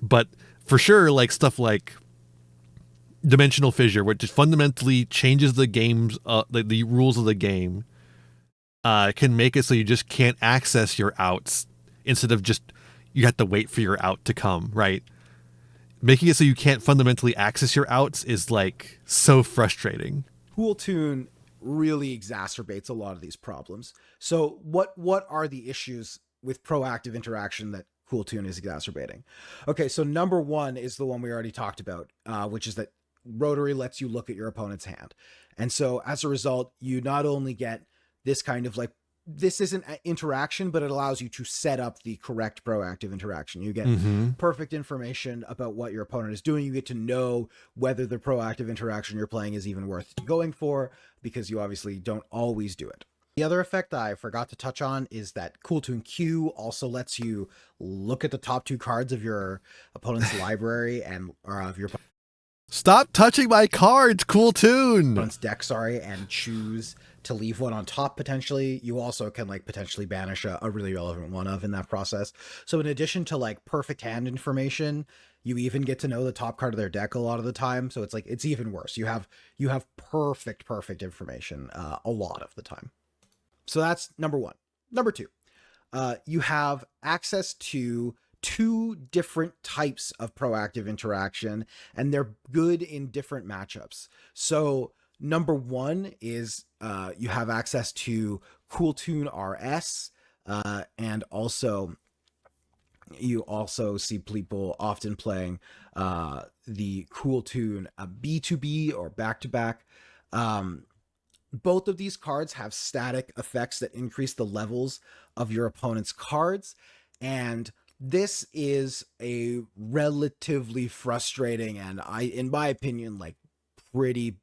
But for sure, like stuff like Dimensional Fissure, which just fundamentally changes the game's the rules of the game, can make it so you just can't access your outs instead of just you have to wait for your out to come, right? Making it so you can't fundamentally access your outs is like so frustrating. Cool Tune really exacerbates a lot of these problems. So what are the issues with proactive interaction that Cool Tune is exacerbating? Okay, so number one is the one we already talked about, which is that Rotary lets you look at your opponent's hand. And so as a result, you not only get this kind of like, this isn't an interaction, but it allows you to set up the correct proactive interaction. You get perfect information about what your opponent is doing. You get to know whether the proactive interaction you're playing is even worth going for, because you obviously don't always do it. The other effect I forgot to touch on is that Cool Tune Q also lets you look at the top 2 cards of your opponent's library or of your Stop touching my cards, Cool Tune! opponent's deck, and choose to leave one on top potentially. You also can like potentially banish a really relevant one in that process. So in addition to like perfect hand information, you even get to know the top card of their deck a lot of the time. So it's like, it's even worse. You have perfect information a lot of the time. So that's number one. Number two, you have access to 2 different types of proactive interaction, and they're good in different matchups. So number one is you have access to Cool Tune RS, and also you also see people often playing the Cool Tune B2B or back-to-back. Both of these cards have static effects that increase the levels of your opponent's cards, and this is a relatively frustrating and, in my opinion, like pretty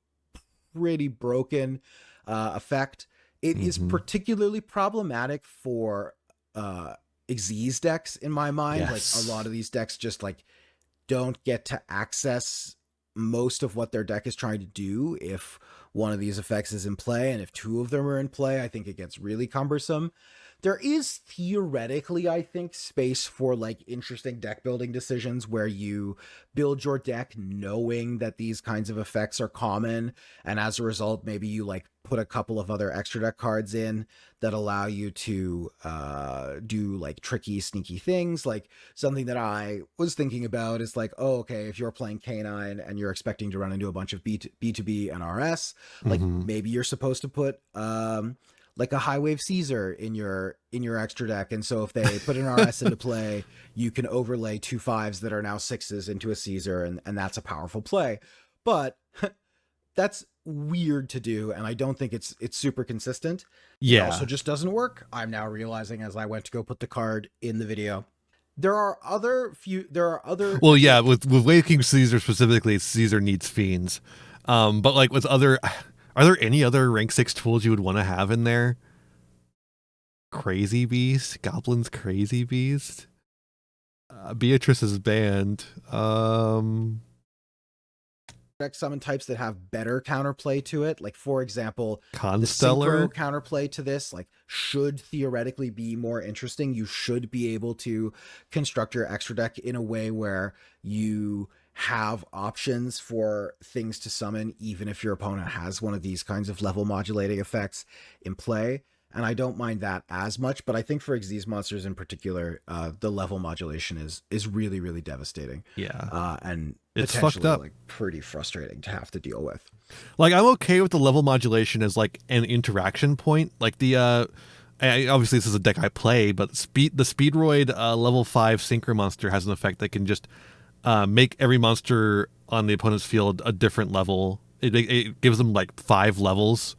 broken effect. It is particularly problematic for Xyz decks in my mind. Yes. Like a lot of these decks just like don't get to access most of what their deck is trying to do if one of these effects is in play, and if two of them are in play, I think it gets really cumbersome. There is theoretically, I think, space for like interesting deck building decisions where you build your deck knowing that these kinds of effects are common, and as a result, maybe you like put a couple of other extra deck cards in that allow you to do like tricky, sneaky things. Like something that I was thinking about is like, oh, okay, if you're playing K9 and you're expecting to run into a bunch of B2B and RS, like maybe you're supposed to put like a high wave Caesar in your extra deck, and so if they put an RS into play, you can overlay 2 5s that are now 6s into a Caesar, and that's a powerful play. But that's weird to do, and I don't think it's super consistent. Yeah. It also just doesn't work. I'm now realizing as I went to go put the card in the video. There are other. Well, yeah, with Wave King Caesar specifically, Caesar needs fiends. But like with other, are there any other rank 6 tools you would want to have in there? Crazy Beast, Goblin's Crazy Beast, Beatrice's Band. Deck summon types that have better counterplay to it. Like, for example, Constellar the Synchro counterplay to this, like, should theoretically be more interesting. You should be able to construct your extra deck in a way where you have options for things to summon, even if your opponent has one of these kinds of level modulating effects in play. And I don't mind that as much, but I think for these monsters in particular, the level modulation is really, really devastating. Yeah. And it's potentially fucked up. like pretty frustrating to have to deal with. Like, I'm okay with the level modulation as like an interaction point. Like the obviously this is a deck I play, but the Speedroid level 5 Synchro monster has an effect that can just make every monster on the opponent's field a different level. It gives them like 5 levels.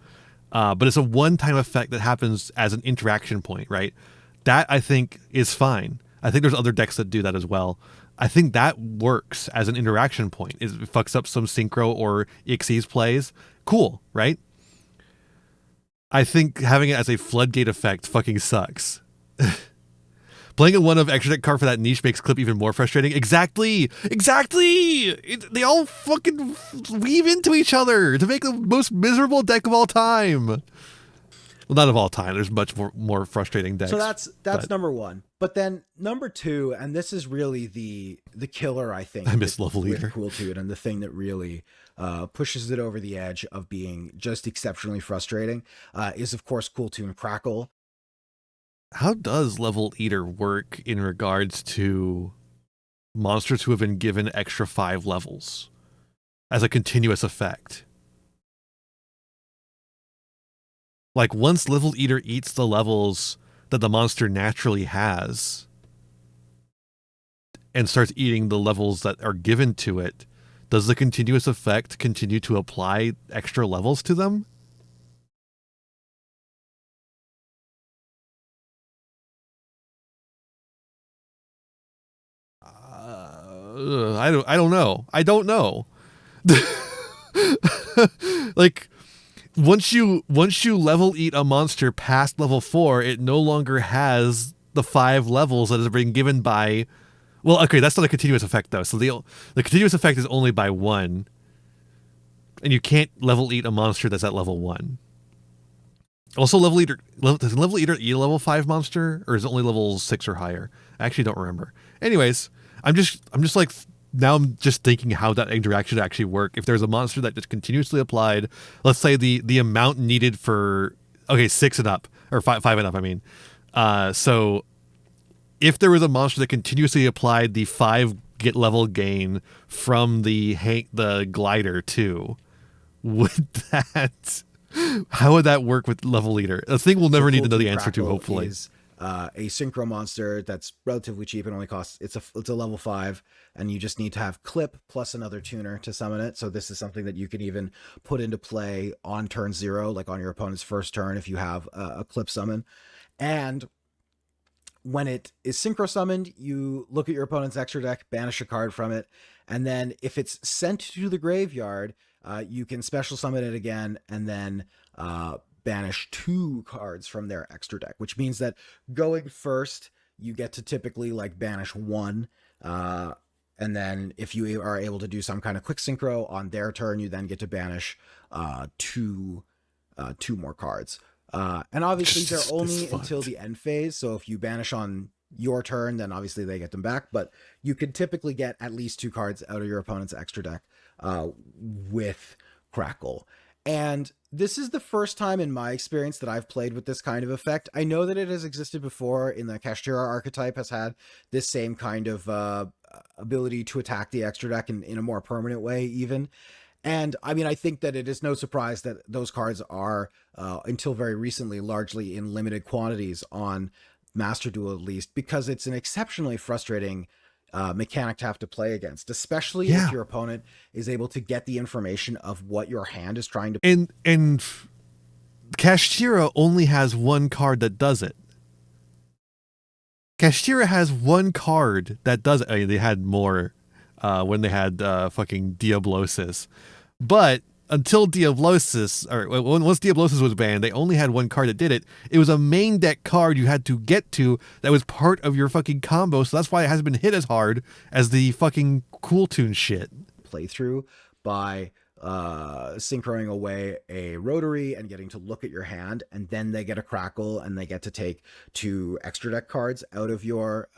But it's a one-time effect that happens as an interaction point, right? That, I think, is fine. I think there's other decks that do that as well. I think that works as an interaction point. It fucks up some Synchro or Xyz plays. Cool, right? I think having it as a floodgate effect fucking sucks. Playing a one of extra deck card for that niche makes Clip even more frustrating. Exactly! They all fucking weave into each other to make the most miserable deck of all time. Well, not of all time. There's much more frustrating decks. So that's number one. But then number two, and this is really the killer, I think. I miss Level Leader. Cool to it, and the thing that really pushes it over the edge of being just exceptionally frustrating is, of course, Cool Tune Crackle. How does Level Eater work in regards to monsters who have been given extra 5 levels as a continuous effect? Like, once Level Eater eats the levels that the monster naturally has and starts eating the levels that are given to it, does the continuous effect continue to apply extra levels to them? I don't know. Like, once you level eat a monster past level 4, it no longer has the 5 levels that have been given by. Well, okay, that's not a continuous effect though. So the continuous effect is only by 1, and you can't level eat a monster that's at level 1. Also, does Level Eater eat a level 5 monster, or is it only level 6 or higher? I actually don't remember. Anyways, I'm just like, now I'm just thinking how that interaction actually work. If there's a monster that just continuously applied, let's say the amount needed for 6 and up, or 5 and up, I mean. So if there was a monster that continuously applied the 5 get level gain from the glider too, how would that work with Level Leader? A thing we'll never need to know the answer to, hopefully. Is a synchro monster that's relatively cheap and only costs it's a level 5, and you just need to have clip plus another tuner to summon it. So this is something that you can even put into play on turn 0, like on your opponent's first turn, if you have a clip summon. And when it is synchro summoned, you look at your opponent's extra deck, banish a card from it, and then if it's sent to the graveyard, you can special summon it again, and then banish 2 cards from their extra deck, which means that going first, you get to typically like banish 1, and then if you are able to do some kind of quick synchro on their turn, you then get to banish 2 more cards. And obviously they're only until the end phase. So if you banish on your turn, then obviously they get them back. But you can typically get at least 2 cards out of your opponent's extra deck with Crackle. And this is the first time in my experience that I've played with this kind of effect. I know that it has existed before in the Kashtira archetype, has had this same kind of ability to attack the extra deck in a more permanent way even. And I mean, I think that it is no surprise that those cards are, until very recently, largely in limited quantities on Master Duel, at least, because it's an exceptionally frustrating mechanic to have to play against, especially if your opponent is able to get the information of what your hand is trying to. And Kashtira only has 1 card that does it. Kashtira has 1 card that does it. I mean, they had more when they had fucking Diablosis. But until Diablosis, or once Diablosis was banned, they only had 1 card that did it. It was a main deck card you had to get to that was part of your fucking combo, so that's why it hasn't been hit as hard as the fucking Cool Tune shit. Playthrough by synchroning away a rotary and getting to look at your hand, and then they get a Crackle and they get to take 2 extra deck cards out of your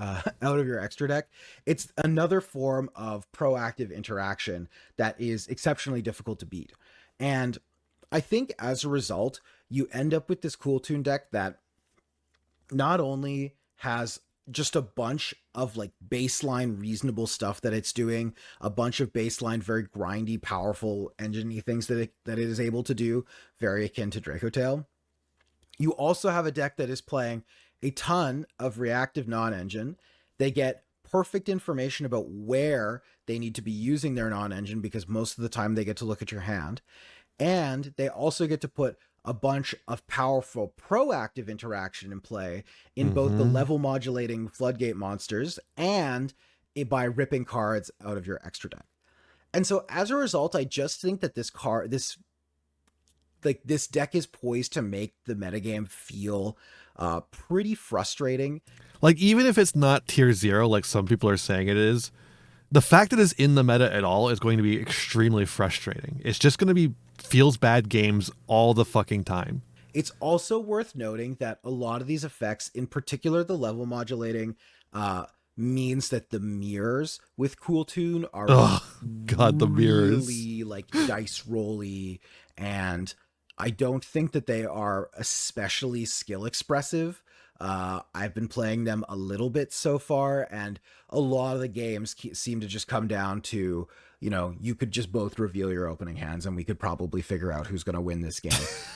extra deck. It's another form of proactive interaction that is exceptionally difficult to beat. And I think as a result, you end up with this Cool Tune deck that not only has just a bunch of like baseline reasonable stuff that it's doing, a bunch of baseline very grindy, powerful engine-y things that it is able to do, very akin to Dracotail. You also have a deck that is playing a ton of reactive non-engine. They get perfect information about where they need to be using their non-engine, because most of the time they get to look at your hand. And they also get to put a bunch of powerful proactive interaction in play in both the level modulating floodgate monsters and by ripping cards out of your extra deck. And so as a result, I just think that this deck is poised to make the metagame feel pretty frustrating. Like, even if it's not tier 0, like some people are saying it is, the fact that it's in the meta at all is going to be extremely frustrating. It's just going to be feels bad games all the fucking time. It's also worth noting that a lot of these effects, in particular the level modulating, means that the mirrors with Cool Tune are the mirrors, really like dice rolly, and I don't think that they are especially skill expressive. I've been playing them a little bit so far, and a lot of the games seem to just come down to, you know, you could just both reveal your opening hands and we could probably figure out who's going to win this game.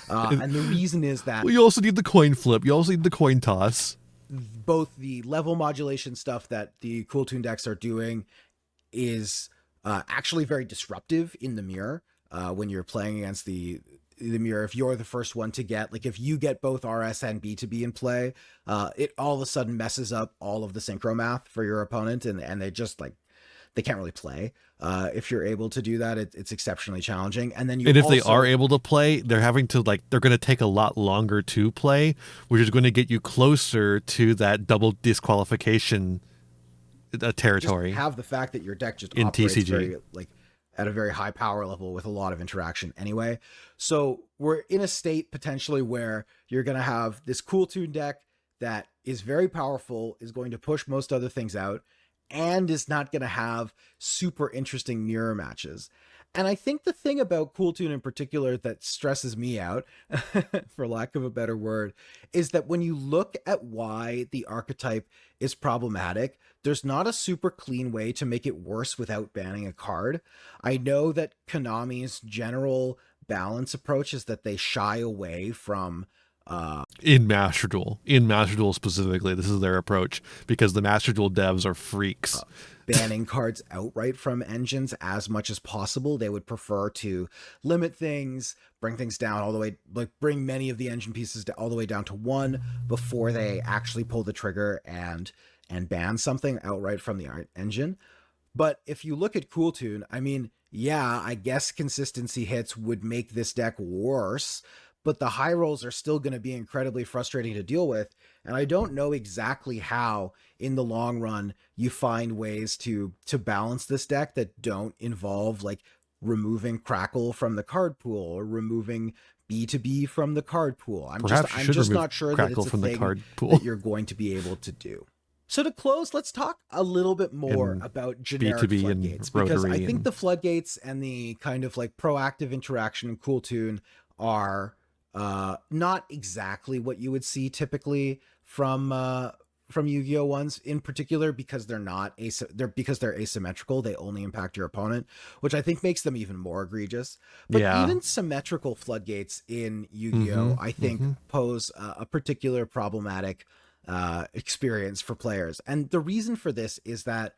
And the reason is that... Well, you also need the coin flip. You also need the coin toss. Both the level modulation stuff that the Cool Tune decks are doing is actually very disruptive in the mirror when you're playing against the mirror. If you're the first one to get, like, if you get both RS and B to be in play, it all of a sudden messes up all of the synchro math for your opponent, and they just like, they can't really play. If you're able to do that, it's exceptionally challenging. And then if they are able to play, they're having to they're going to take a lot longer to play, which is going to get you closer to that double disqualification territory. Just have the fact that your deck just in operates TCG very, like, at a very high power level with a lot of interaction anyway. So we're in a state potentially where you're going to have this Cool Tune deck that is very powerful, is going to push most other things out, and is not going to have super interesting mirror matches. And I think the thing about Cool Tune in particular that stresses me out, for lack of a better word, is that when you look at why the archetype is problematic, there's not a super clean way to make it worse without banning a card. I know that Konami's general balance approach is that they shy away from in Master Duel specifically, this is their approach, because the Master Duel devs are freaks. Banning cards outright from engines as much as possible. They would prefer to limit things, bring things down all the way, like bring many of the engine pieces all the way down to one before they actually pull the trigger and ban something outright from the engine. But if you look at Cool Tune, I mean, yeah, I guess consistency hits would make this deck worse, but the high rolls are still going to be incredibly frustrating to deal with. And I don't know exactly how, in the long run, you find ways to balance this deck that don't involve like removing Crackle from the card pool or removing B2B from the card pool. I'm just not sure that it's a thing that you're going to be able to do. So to close, let's talk a little bit more about generic B2B floodgates, because I think the floodgates and the kind of like proactive interaction in Cool Tune are not exactly what you would see typically from Yu-Gi-Oh ones, in particular because they're asymmetrical. They only impact your opponent, which I think makes them even more egregious. But even symmetrical floodgates in Yu-Gi-Oh, I think pose a particular problematic experience for players. And the reason for this is that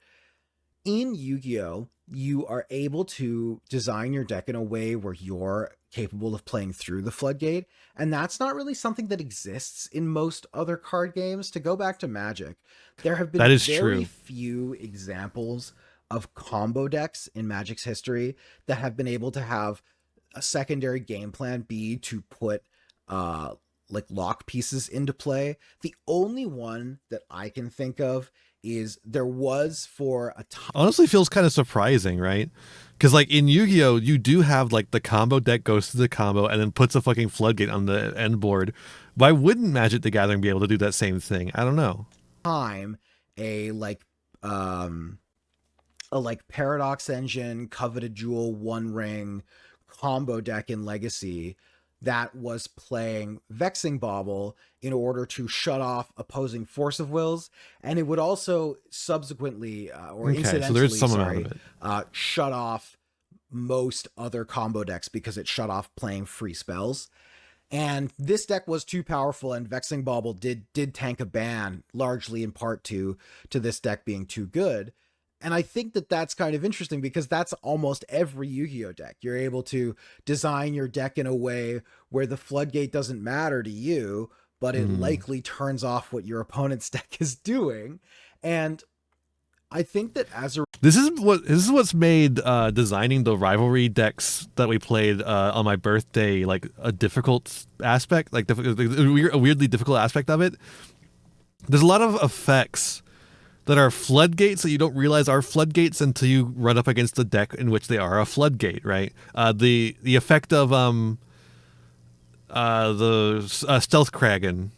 in Yu-Gi-Oh, you are able to design your deck in a way where you're capable of playing through the floodgate. And that's not really something that exists in most other card games. To go back to Magic, there have been very few examples of combo decks in Magic's history that have been able to have a secondary game plan be to put like lock pieces into play. The only one that I can think of is there was for a time. Honestly feels kind of surprising, right? Because like in Yu-Gi-Oh, you do have like the combo deck goes to the combo and then puts a fucking floodgate on the end board. Why wouldn't Magic the Gathering be able to do that same thing? I don't know. A Paradox Engine, Coveted Jewel, One Ring combo deck in Legacy that was playing Vexing Bauble in order to shut off opposing Force of Wills, and it would also subsequently incidentally, shut off most other combo decks because it shut off playing free spells. And this deck was too powerful, and Vexing Bauble did tank a ban, largely in part to this deck being too good. And I think that that's kind of interesting because that's almost every Yu-Gi-Oh deck. You're able to design your deck in a way where the floodgate doesn't matter to you, but it likely turns off what your opponent's deck is doing. And I think that this is what's made designing the rivalry decks that we played on my birthday like a difficult aspect, like a weirdly difficult aspect of it. There's a lot of effects that are floodgates that you don't realize are floodgates until you run up against the deck in which they are a floodgate, right? The effect of the Stealth Kraken,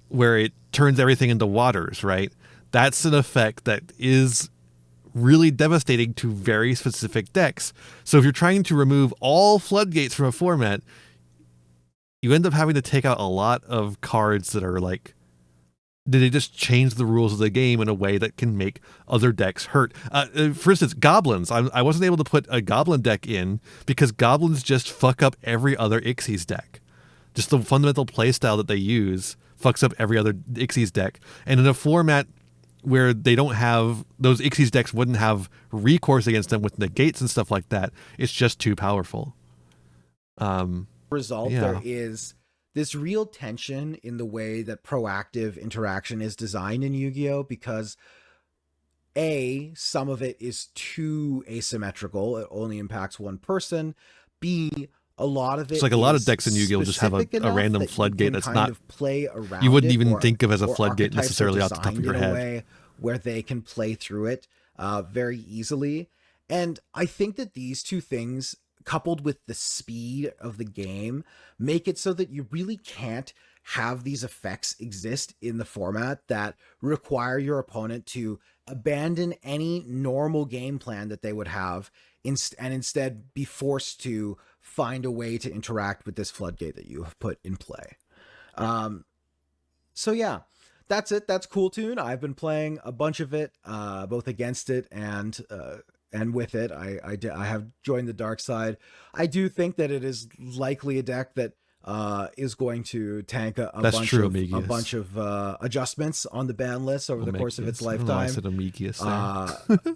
where it turns everything into waters, right? That's an effect that is really devastating to very specific decks. So if you're trying to remove all floodgates from a format, you end up having to take out a lot of cards that are like, did they just change the rules of the game in a way that can make other decks hurt? For instance, goblins. I wasn't able to put a goblin deck in because goblins just fuck up every other Xyz deck. Just the fundamental playstyle that they use fucks up every other Xyz deck. And in a format where they don't have, those Xyz decks wouldn't have recourse against them with negates and stuff like that, it's just too powerful. There is this real tension in the way that proactive interaction is designed in Yu-Gi-Oh! Because A, some of it is too asymmetrical. It only impacts one person. B, a lot of it it's like a lot of decks in Yu-Gi-Oh! Just have a random floodgate that's not, play around you wouldn't even think of as a floodgate necessarily off the top of your head. Way where they can play through it very easily. And I think that these two things, coupled with the speed of the game, make it so that you really can't have these effects exist in the format that require your opponent to abandon any normal game plan that they would have and instead be forced to find a way to interact with this floodgate that you have put in play. So yeah, that's it. That's Cool Tune. I've been playing a bunch of it, both against it and with it. I have joined the dark side. I do think that it is likely a deck that is going to tank a That's bunch true, of Amigius. a bunch of adjustments on the ban list over the course of its I don't know why I lifetime. said Amigius there.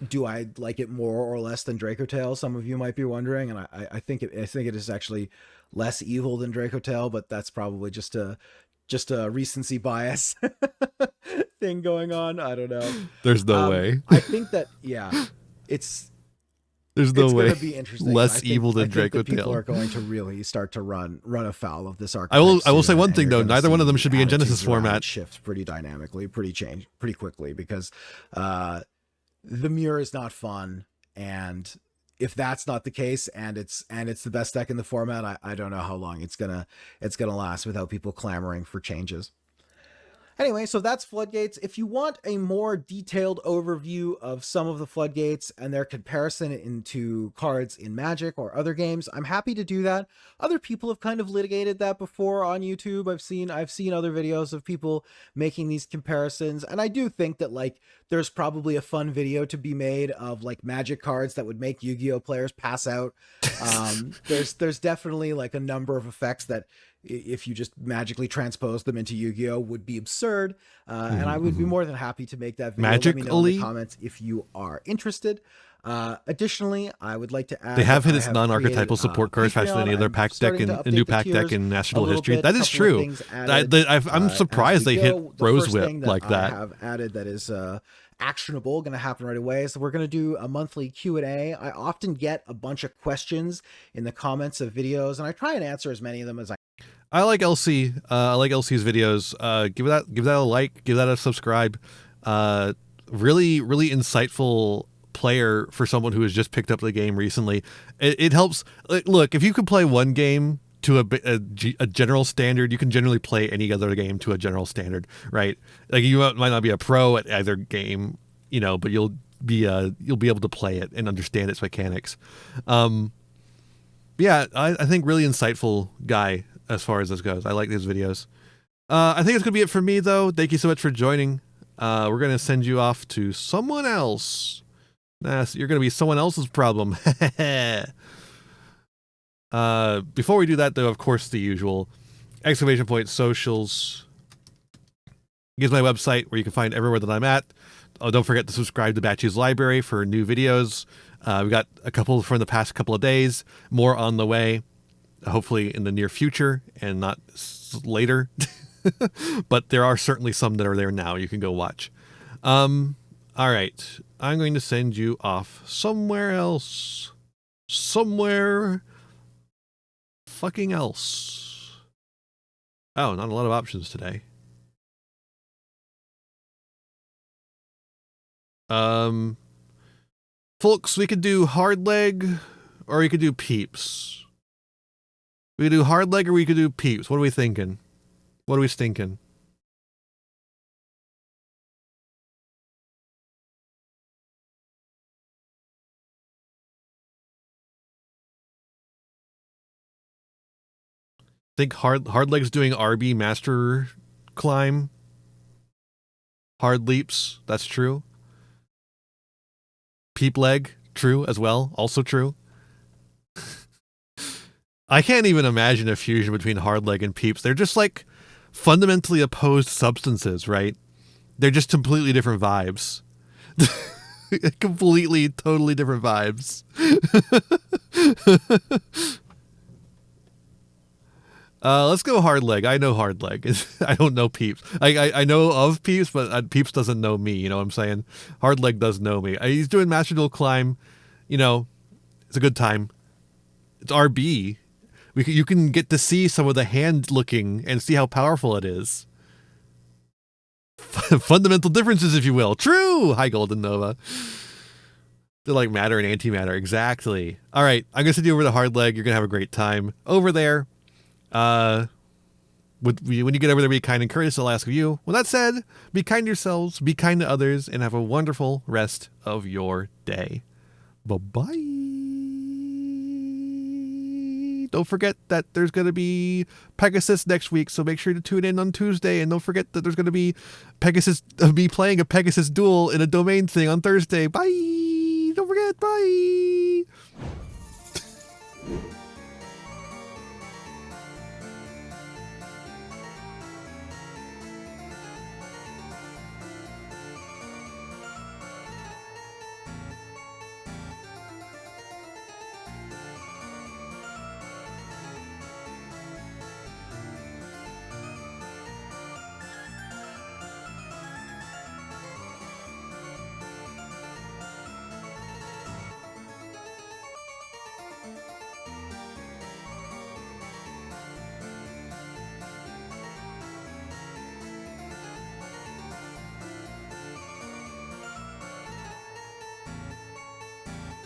Do I like it more or less than Draco Tail? Some of you might be wondering, and I think it is actually less evil than Draco Tail, but that's probably just a recency bias thing going on. I don't know. There's no way. I think that it's There's no way. going to be interesting. Less evil than Draco that people Tail. are going to really start to run afoul of this archetype. I will say one and thing you're though. gonna Neither one of them see should be in attitudes Genesis around format. it shift pretty dynamically, pretty quickly, because the mirror is not fun, and if that's not the case, and it's the best deck in the format, I don't know how long it's gonna last without people clamoring for changes. Anyway, so that's Floodgates. If you want a more detailed overview of some of the Floodgates and their comparison into cards in Magic or other games, I'm happy to do that. Other people have kind of litigated that before on YouTube. I've seen other videos of people making these comparisons, and I do think that like there's probably a fun video to be made of like Magic cards that would make Yu-Gi-Oh players pass out. There's definitely like a number of effects that, if you just magically transpose them into Yu-Gi-Oh would be absurd. And I would be more than happy to make that video. Let me know in the comments if you are interested. Additionally, I would like to add, They have hit its non-archetypal support cards faster than any other pack deck in a new pack deck in National history. That is true. I'm surprised they hit Rose Whip like that. I have added that is actionable, going to happen right away. So we're going to do a monthly Q&A. I often get a bunch of questions in the comments of videos, and I try and answer as many of them as I like LC. I like LC's videos. Give that a like. Give that a subscribe. Really insightful player for someone who has just picked up the game recently. It helps. Look, if you can play one game to a general standard, you can generally play any other game to a general standard, right? Like you might not be a pro at either game, but you'll be able to play it and understand its mechanics. Yeah, I think really insightful guy as far as this goes. I like these videos. I think it's gonna be it for me though. Thank you so much for joining. We're gonna send you off to someone else. You're gonna be someone else's problem. Before we do that though, of course, the usual exclamation point socials. Here's my website where you can find everywhere that I'm at. Oh, don't forget to subscribe to Batchy's Library for new videos. We got a couple from the past couple of days, more on the way, hopefully in the near future and not later. But there are certainly some that are there now. You can go watch. All right. I'm going to send you off somewhere else. Somewhere fucking else. Oh, not a lot of options today. Folks, we could do hard leg or we could do peeps. We could do hard leg or we could do peeps. What are we thinking? What are we stinking? Think hard leg's doing RB master climb. Hard leaps, that's true. Peep leg, true as well, also true. I can't even imagine a fusion between hard leg and peeps. They're just like fundamentally opposed substances, right? They're just completely different vibes. Completely, totally different vibes. Let's go hard leg. I know hard leg. I don't know peeps. I know of peeps, but peeps doesn't know me. You know what I'm saying? Hard leg does know me. He's doing Master Duel Climb. It's a good time. It's RB. You can get to see some of the hand looking and see how powerful it is. Fundamental differences, if you will. True. Hi, Golden Nova. They're like matter and antimatter. Exactly. All right. I'm going to send you over to hard leg. You're going to have a great time over there. When you get over there, be kind and courteous. I'll ask of you. With that said, be kind to yourselves, be kind to others, and have a wonderful rest of your day. Bye-bye. Don't forget that there's going to be Pegasus next week, so make sure to tune in on Tuesday. And don't forget that there's going to be me playing a Pegasus duel in a domain thing on Thursday. Bye. Don't forget. Bye.